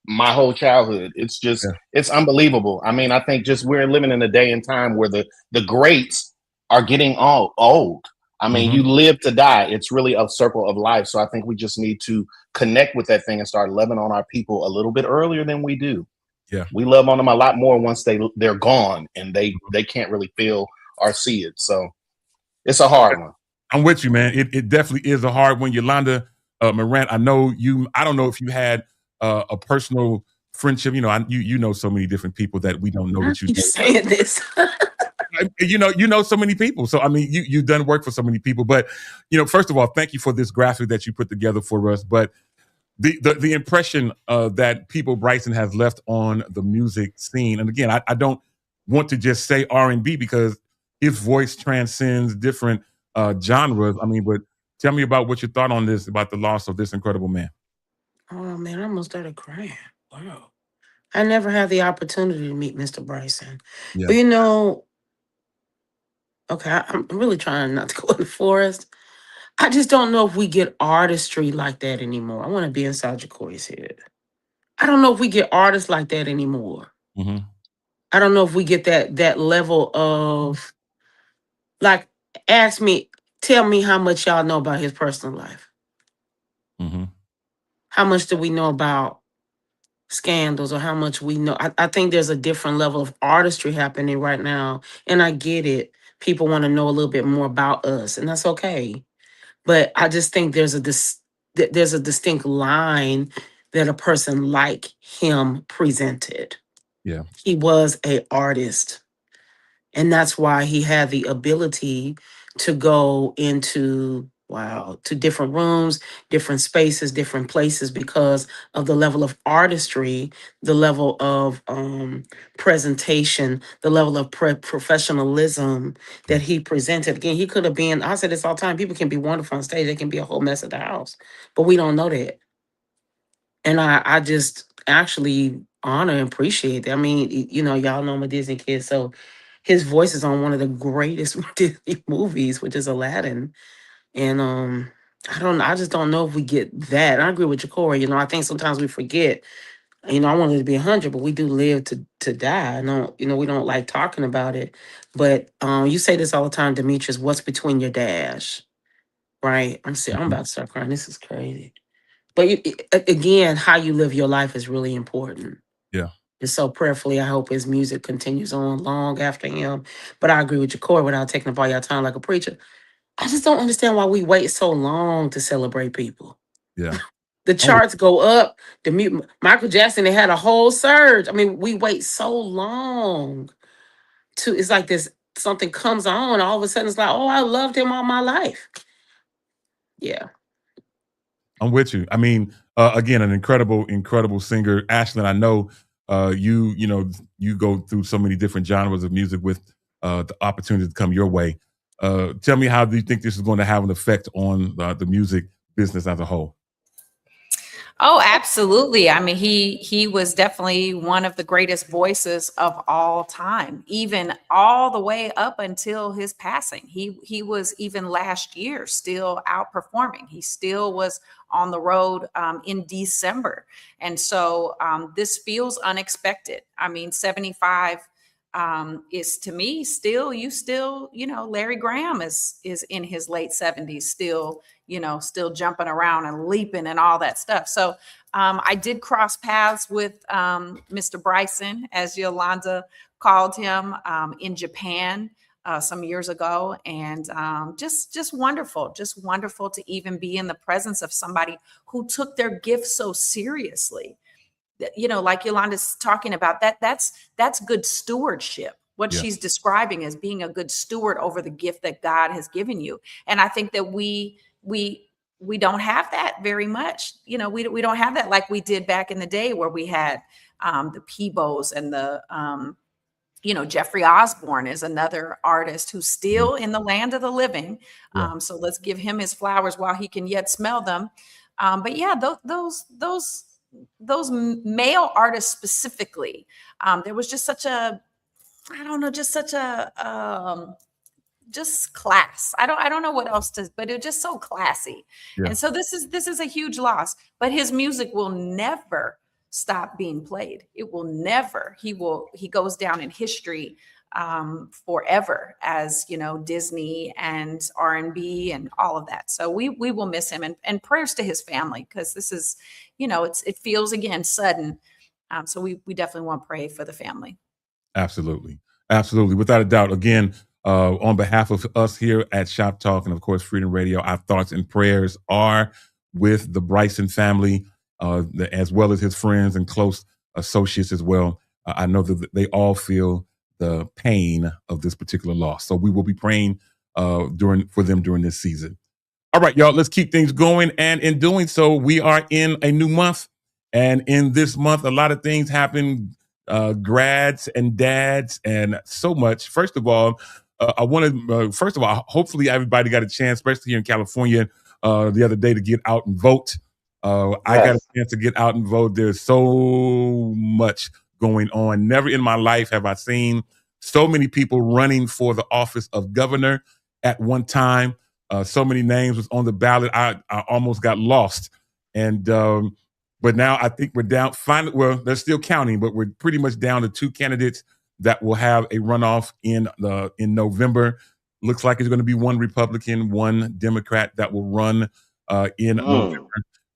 S2: my whole childhood. It's just it's unbelievable. I mean, I think just we're living in a day and time where the greats are getting all old. I mean, you live to die. It's really a circle of life. So I think we just need to connect with that thing and start loving on our people a little bit earlier than we do.
S1: Yeah,
S2: we love on them a lot more once they're gone and they can't really feel or see it. So it's a hard one.
S1: I'm with you, man. It definitely is a hard one. Yolanda Morant, I know you. I don't know if you had a personal friendship. You know, you know so many different people that we don't know that you.
S6: Keep saying this.
S1: You know so many people. So I mean, you've done work for so many people. But you know, first of all, thank you for this graphic that you put together for us. But the impression that Peabo Bryson has left on the music scene, and again, I don't want to just say R&B because his voice transcends different genres. I mean, but tell me about what you thought on this, about the loss of this incredible man.
S6: Oh man, I almost started crying. Wow. I never had the opportunity to meet Mr. Bryson.
S1: Yeah.
S6: But you know, okay, I'm really trying not to go in the forest. I just don't know if we get artistry like that anymore. I want to be inside Jacory's head. I don't know if we get artists like that anymore. I don't know if we get that level of, like, tell me how much y'all know about his personal life. How much do we know about scandals, or how much we know? I think there's a different level of artistry happening right now, and I get it. People want to know a little bit more about us, and that's okay. But I just think there's a distinct line that a person like him presented.
S1: Yeah.
S6: He was an artist. And that's why he had the ability to go into, to different rooms, different spaces, different places, because of the level of artistry, the level of presentation, the level of professionalism that he presented. Again, he could have been, I say this all the time, people can be wonderful on stage, they can be a whole mess at the house, but we don't know that. And I just actually honor and appreciate that. I mean, you know, y'all know I'm a Disney kid, so his voice is on one of the greatest Disney movies, which is Aladdin. And I just don't know if we get that. I agree with Jacory. You know, I think sometimes we forget. You know, I wanted to be 100, but we do live to die. No, you know, we don't like talking about it. But you say this all the time, Demetrius. What's between your dash, right? I'm about to start crying. This is crazy. But again, how you live your life is really important.
S1: Yeah.
S6: And so prayerfully, I hope his music continues on long after him. But I agree with Jacory, without taking up all your time like a preacher. I just don't understand why we wait so long to celebrate people.
S1: Yeah.
S6: The charts go up. Michael Jackson, they had a whole surge. I mean, we wait so long it's like this, something comes on, all of a sudden it's like, oh, I loved him all my life. Yeah.
S1: I'm with you. I mean, again, an incredible singer. Ashlyn, I know you go through so many different genres of music with the opportunity to come your way. Tell me, how do you think this is going to have an effect on the music business as a whole?
S3: Oh, absolutely. I mean, he was definitely one of the greatest voices of all time, even all the way up until his passing. He was, even last year, still outperforming. He still was on the road in December. And so this feels unexpected. I mean, 75 is, to me, still, Larry Graham is in his late 70s, still jumping around and leaping and all that stuff. So I did cross paths with Mr. Bryson, as Yolanda called him, in Japan some years ago. And just wonderful to even be in the presence of somebody who took their gift so seriously. You know, like Yolanda's talking about, that's good stewardship. What she's describing as being a good steward over the gift that God has given you. And I think that we don't have that very much. You know, we don't have that like we did back in the day, where we had the Peabos and the Jeffrey Osborne is another artist who's still in the land of the living. So let's give him his flowers while he can yet smell them. But yeah, those male artists specifically, there was just such a, I don't know, just such a just class. I don't know what else to, but it was just so classy.
S1: Yeah.
S3: And so this is a huge loss, but his music will never stop being played. It will never. He goes down in history forever as, you know, Disney and R&B and all of that. So we will miss him, and prayers to his family, because this is, you know, it feels again sudden. So we definitely want to pray for the family.
S1: Absolutely. Absolutely. Without a doubt. Again, on behalf of us here at Shop Talk and, of course, Freedom Radio, our thoughts and prayers are with the Bryson family, as well as his friends and close associates as well. I know that they all feel the pain of this particular loss. So we will be praying for them during this season. All right, y'all, let's keep things going. And in doing so, we are in a new month. And in this month, a lot of things happen. Grads and dads and so much. First of all, I want to, hopefully everybody got a chance, especially here in California, the other day to get out and vote. I got a chance to get out and vote. There's so much going on. Never in my life have I seen so many people running for the office of governor at one time. So many names was on the ballot. I almost got lost. And but now I think we're down. Well, they're still counting, but we're pretty much down to 2 candidates that will have a runoff in November. Looks like it's going to be 1 Republican, 1 Democrat that will run in November.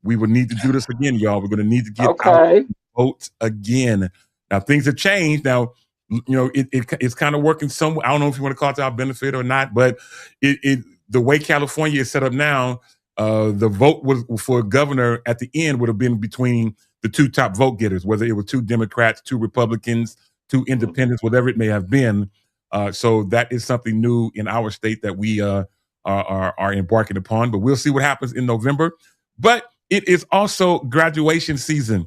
S1: We will need to do this again, y'all. We're going to need to get out and vote again. Now things have changed. Now, you know, it's kind of working somewhere. I don't know if you want to call it to our benefit or not, but the way California is set up now, the vote was for governor at the end would have been between the 2 top vote getters, whether it was 2 Democrats, 2 Republicans, 2 independents, whatever it may have been. So that is something new in our state that we are embarking upon. But we'll see what happens in November. But it is also graduation season.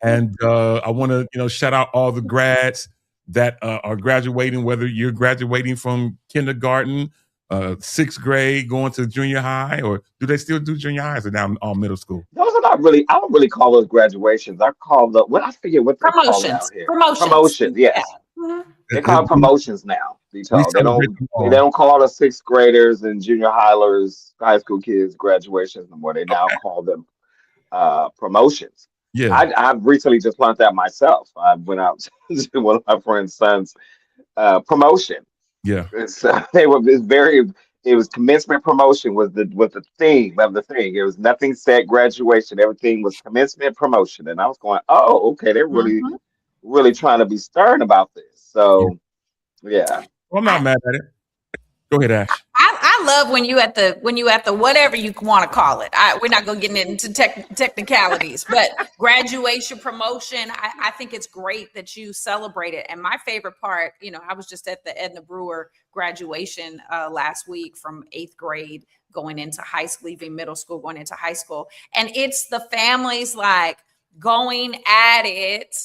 S1: And I want to, shout out all the grads that are graduating, whether you're graduating from kindergarten, 6th grade, going to junior high, or do they still do junior highs or now all middle school?
S7: Those are not really, I don't really call those graduations. I call them, I forget what they call it out here. Promotions, yes.
S3: Mm-hmm.
S7: They call them promotions now. They don't call us 6th graders and junior highlers, high school kids graduations no more. They now call them promotions.
S1: Yeah,
S7: I've recently just learned that myself. I went out to one of my friend's sons' promotion.
S1: Yeah,
S7: it was commencement promotion was the theme of the thing. It was nothing said graduation. Everything was commencement promotion, and I was going, oh, okay, they're really trying to be stern about this. So, yeah.
S1: Well, I'm not mad at it. Go ahead, Ash.
S3: I love when you at the whatever you want to call it. We're not going to get into technicalities, but graduation, promotion. I think it's great that you celebrate it. And my favorite part, I was just at the Edna Brewer graduation last week from 8th grade going into high school, leaving middle school, going into high school, and it's the families like going at it.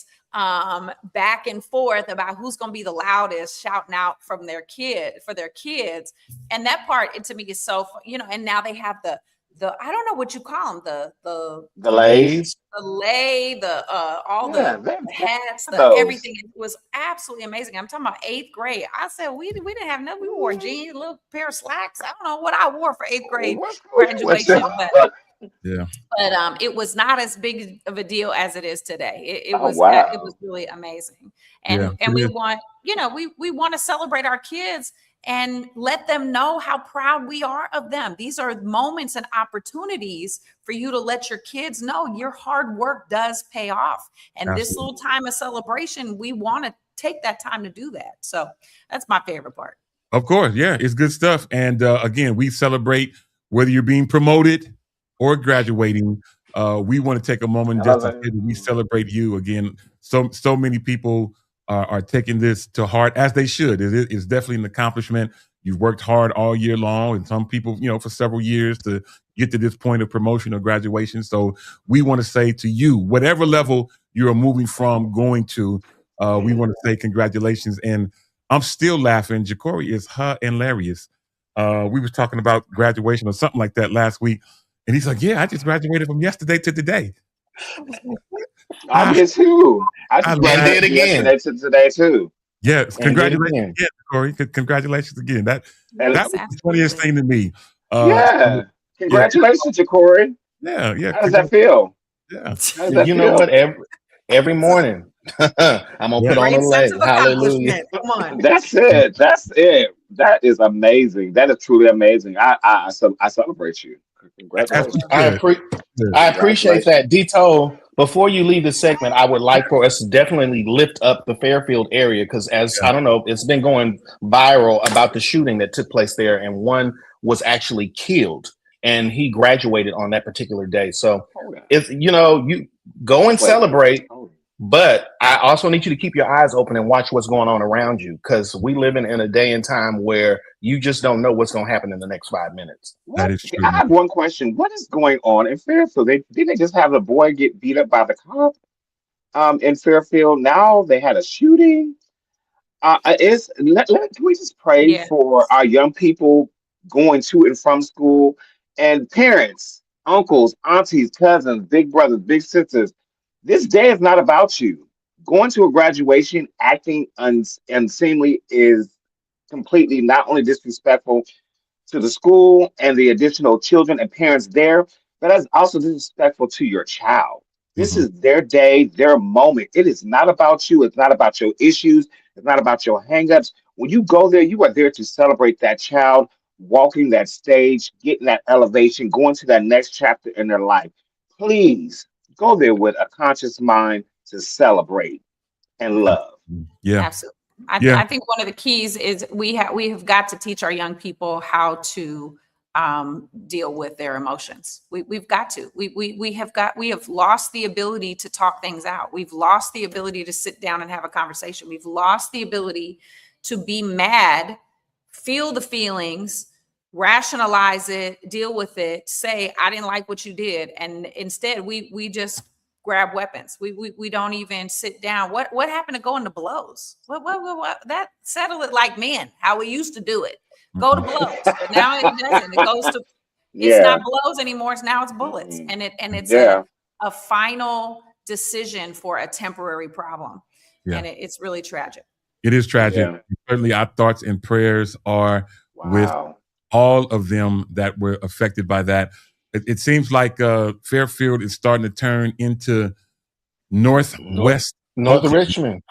S3: Back and forth about who's going to be the loudest, shouting out for their kids. And that part, to me, is so fun, and now they have the I don't know what you call them, the
S7: lays,
S3: all the hats, everything. It was absolutely amazing. I'm talking about 8th grade. I said we didn't have nothing. We wore jeans, a little pair of slacks. I don't know what I wore for 8th grade graduation, but
S1: yeah,
S3: but it was not as big of a deal as it is today. It was really amazing, and we want we want to celebrate our kids and let them know how proud we are of them. These are moments and opportunities for you to let your kids know your hard work does pay off. And This little time of celebration, we want to take that time to do that. So that's my favorite part.
S1: Of course, yeah, it's good stuff. And again, we celebrate whether you're being promoted or graduating. We want to take a moment just to say that we celebrate you again. So many people are taking this to heart, as they should. It's definitely an accomplishment. You've worked hard all year long, and some people, for several years to get to this point of promotion or graduation. So we want to say to you, whatever level you are moving from going to, we want to say congratulations. And I'm still laughing. Jacory is hilarious. We was talking about graduation or something like that last week. And he's like, yeah, I just graduated from yesterday to today.
S7: I did too. I
S1: I
S7: just
S2: And did
S7: graduated from
S2: again.
S7: yesterday to today too.
S1: Yes,
S2: And did
S1: congratulations
S2: again.
S1: again, Corey. Congratulations again. That
S7: And
S1: was the funniest thing to me.
S7: yeah,
S1: Yeah,
S7: congratulations to Corey.
S1: yeah.
S7: How does that feel?
S1: Yeah,
S7: How does that
S2: You know
S7: feel?
S2: what? Every morning, I'm gonna
S1: Yeah.
S2: put on a
S3: Great sense
S2: leg.
S3: of
S2: Hallelujah.
S3: accomplishment. Come on.
S7: That's it. That's it. That is amazing. That is truly amazing. I celebrate you.
S1: That's
S7: Congratulations.
S1: good. Good.
S2: I appreciate that.
S7: Congratulations.
S2: Dito, before you leave this segment, I would like for us to definitely lift up the Fairfield area because, as
S1: Yeah.
S2: I don't know, it's been going viral about the shooting that took place there, and one was actually killed, and he graduated on that particular day. So, if you go and celebrate, but I also need you to keep your eyes open and watch what's going on around you because we live in a day and time where you just don't know what's going to happen in the next 5 minutes.
S1: That is true.
S7: I have one question. What is going on in Fairfield? Didn't they just have a boy get beat up by the cop in Fairfield? Now they had a shooting. Can we just pray
S3: Yeah.
S7: for our young people going to and from school and parents, uncles, aunties, cousins, big brothers, big sisters? This day is not about you. Going to a graduation acting unseemly is completely not only disrespectful to the school and the additional children and parents there, but that's also disrespectful to your child. This
S1: Mhm.
S7: is their day, their moment. It is not about you. It's not about your issues. It's not about your hangups. When you go there, you are there to celebrate that child, walking that stage, getting that elevation, going to that next chapter in their life. Please go there with a conscious mind to celebrate and love.
S1: Yeah.
S3: Absolutely.
S1: Yeah.
S3: I think one of the keys is we have got to teach our young people how to deal with their emotions. We've got to. We have lost the ability to talk things out. We've lost the ability to sit down and have a conversation. We've lost the ability to be mad, feel the feelings, rationalize it, deal with it, say, I didn't like what you did. And instead we just grab weapons. We don't even sit down. What happened to going to blows? What that settle it like men, how we used to do it. Go to blows. But now it doesn't. It goes to it's not blows anymore. Now it's bullets. And it's a final decision for a temporary problem.
S1: Yeah.
S3: And it's really tragic.
S1: It is tragic.
S7: Yeah.
S1: Certainly our thoughts and prayers are with all of them that were affected by that. It seems like Fairfield is starting to turn into northwest
S2: Richmond.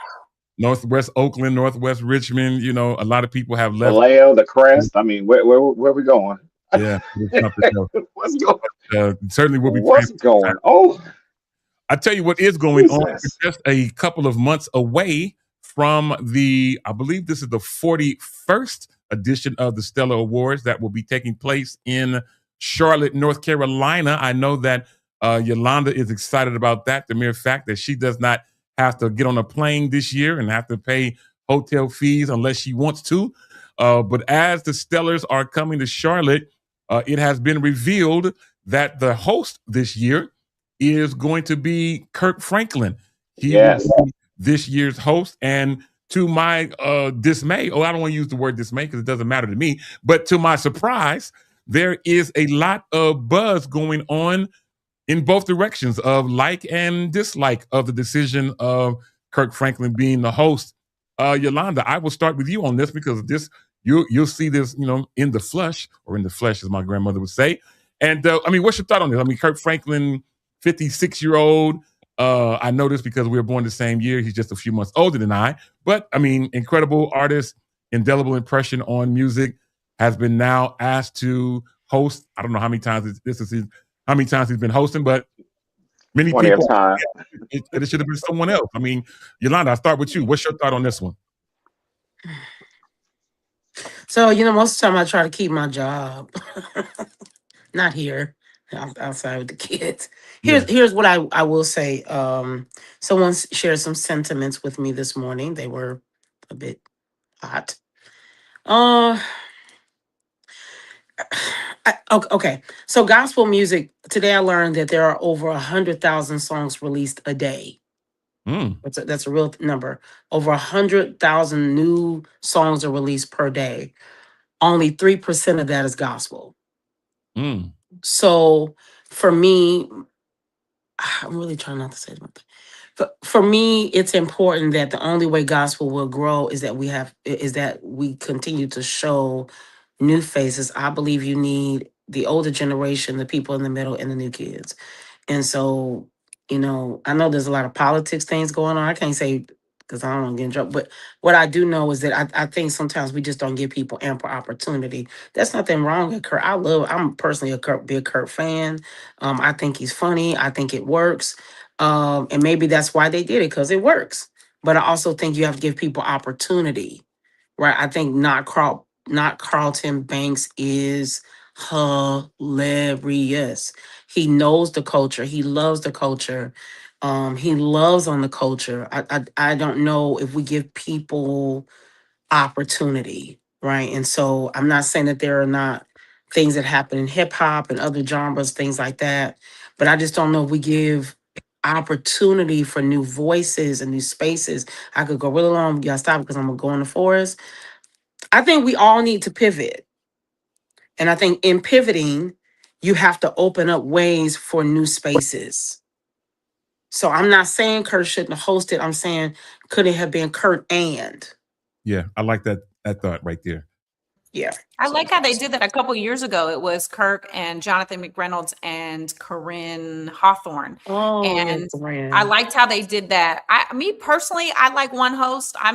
S1: Northwest Oakland, Northwest Richmond. You know, a lot of people have left.
S7: Vallejo, the Crest. I mean, where are we going?
S1: Yeah, it's something else.
S7: What's going?
S1: Certainly, we'll be.
S7: What's going? Oh,
S1: I tell you what is going on.
S7: Jesus.
S1: We're just a couple of months away from I believe this is the 41st edition of the Stellar Awards that will be taking place in Charlotte, North Carolina. I know that Yolanda is excited about that. The mere fact that she does not have to get on a plane this year and have to pay hotel fees unless she wants to. But as the Stellars are coming to Charlotte, it has been revealed that the host this year is going to be Kirk Franklin. He will be this year's host. And to my dismay, I don't want to use the word dismay because it doesn't matter to me, but to my surprise, there is a lot of buzz going on in both directions of like and dislike of the decision of Kirk Franklin being the host. Yolanda, I will start with you on this because you'll see this, in the flesh, or in the flesh, as my grandmother would say. And what's your thought on this? I mean, Kirk Franklin, 56-year-old. I know this because we were born the same year. He's just a few months older than I. But I mean, incredible artist, indelible impression on music, has been now asked to host. I don't know how many times how many times he's been hosting, but many people. It should have been someone else. I mean, Yolanda, I'll start with you. What's your thought on this one?
S6: So, most of the time I try to keep my job. Not here. Outside with the kids. Here's what I will say. Someone shared some sentiments with me this morning. They were a bit hot. Okay. So gospel music, today I learned that there are over 100,000 songs released a day. That's a real number. Over 100,000 new songs are released per day. Only 3% of that is gospel. So for me, I'm really trying not to say something. For me, it's important that the only way gospel will grow is that we continue to show new faces. I believe you need the older generation, the people in the middle, and the new kids. And so, I know there's a lot of politics things going on. I can't say because I don't want to get in trouble. But what I do know is that I think sometimes we just don't give people ample opportunity. There's nothing wrong with Kurt. I'm personally a big Kurt fan. I think he's funny. I think it works. And maybe that's why they did it, because it works. But I also think you have to give people opportunity, right? I think not Carlton Banks is hilarious. He knows the culture. He loves the culture. He loves on the culture. I don't know if we give people opportunity, right? And so I'm not saying that there are not things that happen in hip hop and other genres, things like that, but I just don't know if we give opportunity for new voices and new spaces. I could go really long. You gotta stop because I'm gonna go in the forest. I think we all need to pivot. And I think in pivoting, you have to open up ways for new spaces. So I'm not saying Kurt shouldn't have hosted. I'm saying, could it have been Kurt and?
S1: Yeah, I like that thought right there.
S6: Yeah.
S3: I like how they did that a couple years ago. It was Kirk and Jonathan McReynolds and Corinne Hawthorne.
S6: Oh,
S3: And
S6: Corinne.
S3: I liked how they did that. Me personally, I like one host. I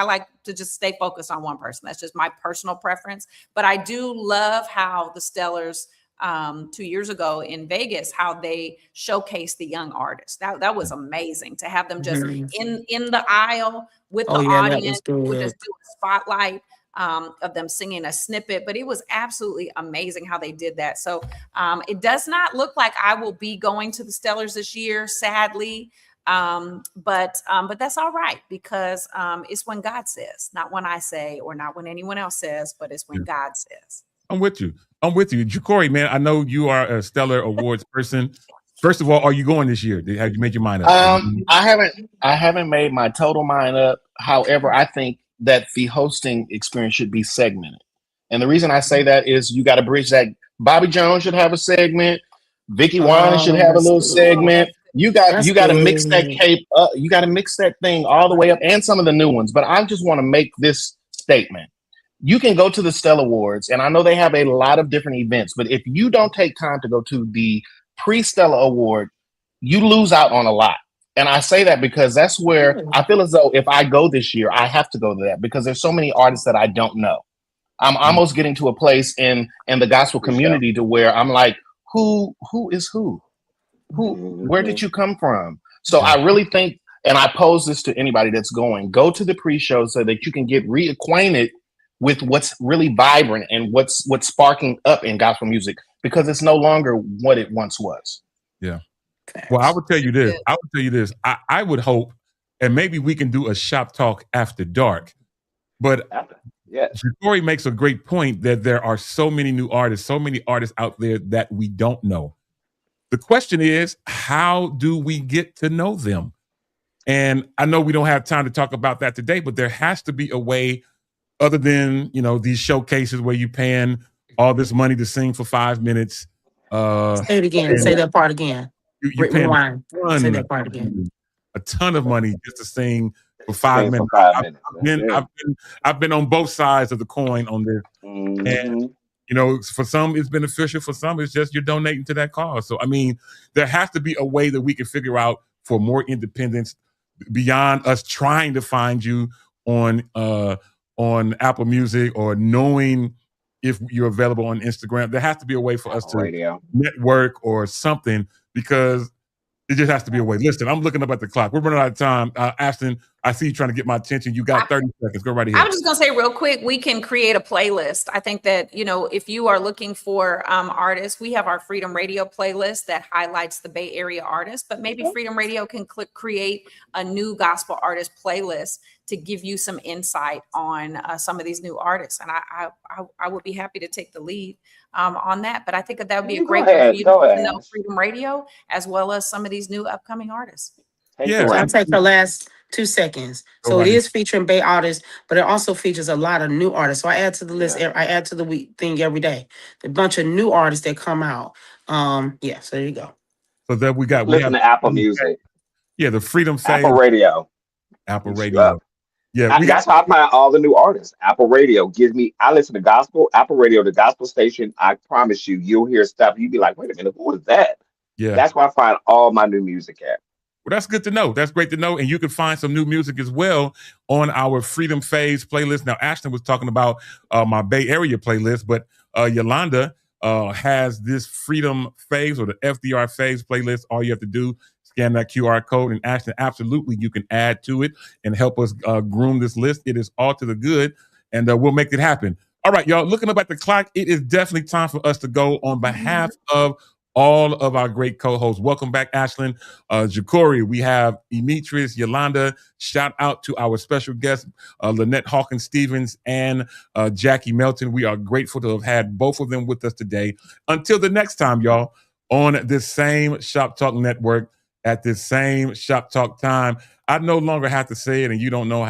S3: like to just stay focused on one person. That's just my personal preference. But I do love how the Stellars 2 years ago in Vegas, how they showcased the young artists. That was amazing to have them just
S6: Mhm.
S3: in the aisle with
S6: Oh,
S3: the
S6: yeah, that was
S3: audience. We
S6: good.
S3: just do a spotlight of them singing a snippet, but it was absolutely amazing how they did that. So it does not look like I will be going to the Stellars this year, sadly. But that's all right, because it's when God says, not when I say, or not when anyone else says, but it's when God says.
S1: I'm with you. Ja'Cory, man, I know you are a Stellar Awards person. First of all, are you going this year? Have you made your mind up?
S2: I haven't made my total mind up. However, I think that the hosting experience should be segmented. And the reason I say that is you got to bridge that. Bobby Jones should have a segment. Vicky Wine should have a little segment. You got to mix that cape up. You got to mix that thing all the way up, and some of the new ones. But I just want to make this statement. You can go to the Stellar Awards, and I know they have a lot of different events, but if you don't take time to go to the pre-Stellar Award, you lose out on a lot. And I say that because that's where I feel as though if I go this year, I have to go to that, because there's so many artists that I don't know. I'm almost getting to a place in the gospel community to where I'm like, who is who? Where did you come from? So I really think, and I pose this to anybody that's going, go to the pre-show so that you can get reacquainted with what's really vibrant and what's sparking up in gospel music, because it's no longer what it once was.
S1: Yeah. Well, I would tell you this. I would hope, and maybe we can do a shop talk after dark. But Ja'Cory makes a great point that there are so many new artists, so many artists out there that we don't know. The question is, how do we get to know them? And I know we don't have time to talk about that today, but there has to be a way other than, these showcases where you're paying all this money to sing for 5 minutes.
S6: Say it again. Say that part again.
S1: You're paying say that part again. A ton of money just to sing for 5 minutes. I've been on both sides of the coin on this. And, for some it's beneficial, for some it's just you're donating to that cause. So, there has to be a way that we can figure out for more independence beyond us trying to find you on Apple Music or knowing if you're available on Instagram. There has to be a way for us to network or something, because it just has to be a way. Listen, I'm looking up at the clock. We're running out of time. Ashton, I see you trying to get my attention. You got 30 seconds. Go right ahead.
S3: I was just going to say real quick, we can create a playlist. I think that, if you are looking for artists, we have our Freedom Radio playlist that highlights the Bay Area artists, but maybe Freedom Radio can create a new gospel artist playlist to give you some insight on some of these new artists. And I would be happy to take the lead on that. But I think that would be a great way for you to know Freedom Radio as well as some of these new upcoming artists.
S7: Take
S1: Yeah,
S7: the
S6: So I'll
S7: reins.
S6: take the last 2 seconds.
S1: Go
S6: So
S1: right
S6: it
S1: ahead.
S6: is featuring Bay artists, but it also features a lot of new artists. So I add to the list.
S7: Yeah.
S6: I add to the week thing every day. A bunch of new artists that come out. Yeah. So there you go.
S1: So that we
S7: Just
S1: have
S7: listen to Apple Music,
S1: the Freedom
S7: Apple
S1: Phase,
S7: Radio.
S1: Apple
S7: Hooks you
S1: Radio.
S7: up.
S1: Yeah, we got
S7: That's how I find all the new artists. Apple Radio gives me. I listen to gospel. Apple Radio, the gospel station. I promise you, you'll hear stuff. You'll be like, "Wait a minute, who is that?"
S1: yeah.
S7: That's where I find all my new music at.
S1: Well, that's good to know. That's great to know. And you can find some new music as well on our Freedom Phase playlist. Now, Ashton was talking about my Bay Area playlist, but Yolanda has this Freedom Phase or the FDR Phase playlist. All you have to do, scan that QR code. And Ashton, absolutely, you can add to it and help us groom this list. It is all to the good, and we'll make it happen. All right, y'all, looking up at the clock, it is definitely time for us to go. On behalf of all of our great co-hosts, welcome back, Ashlyn, Ja'Cory. We have Demetrius, Yolanda. Shout out to our special guests, Lynette Hawkins Stevens and Jackie Melton. We are grateful to have had both of them with us today. Until the next time, y'all, on this same Shop Talk Network at this same Shop Talk time. I no longer have to say it, and you don't no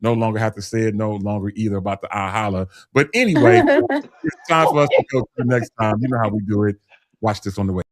S1: longer have to say it no longer either about the I holla. But anyway, it's time for us to go to the next time. You know how we do it. Watch this on the way.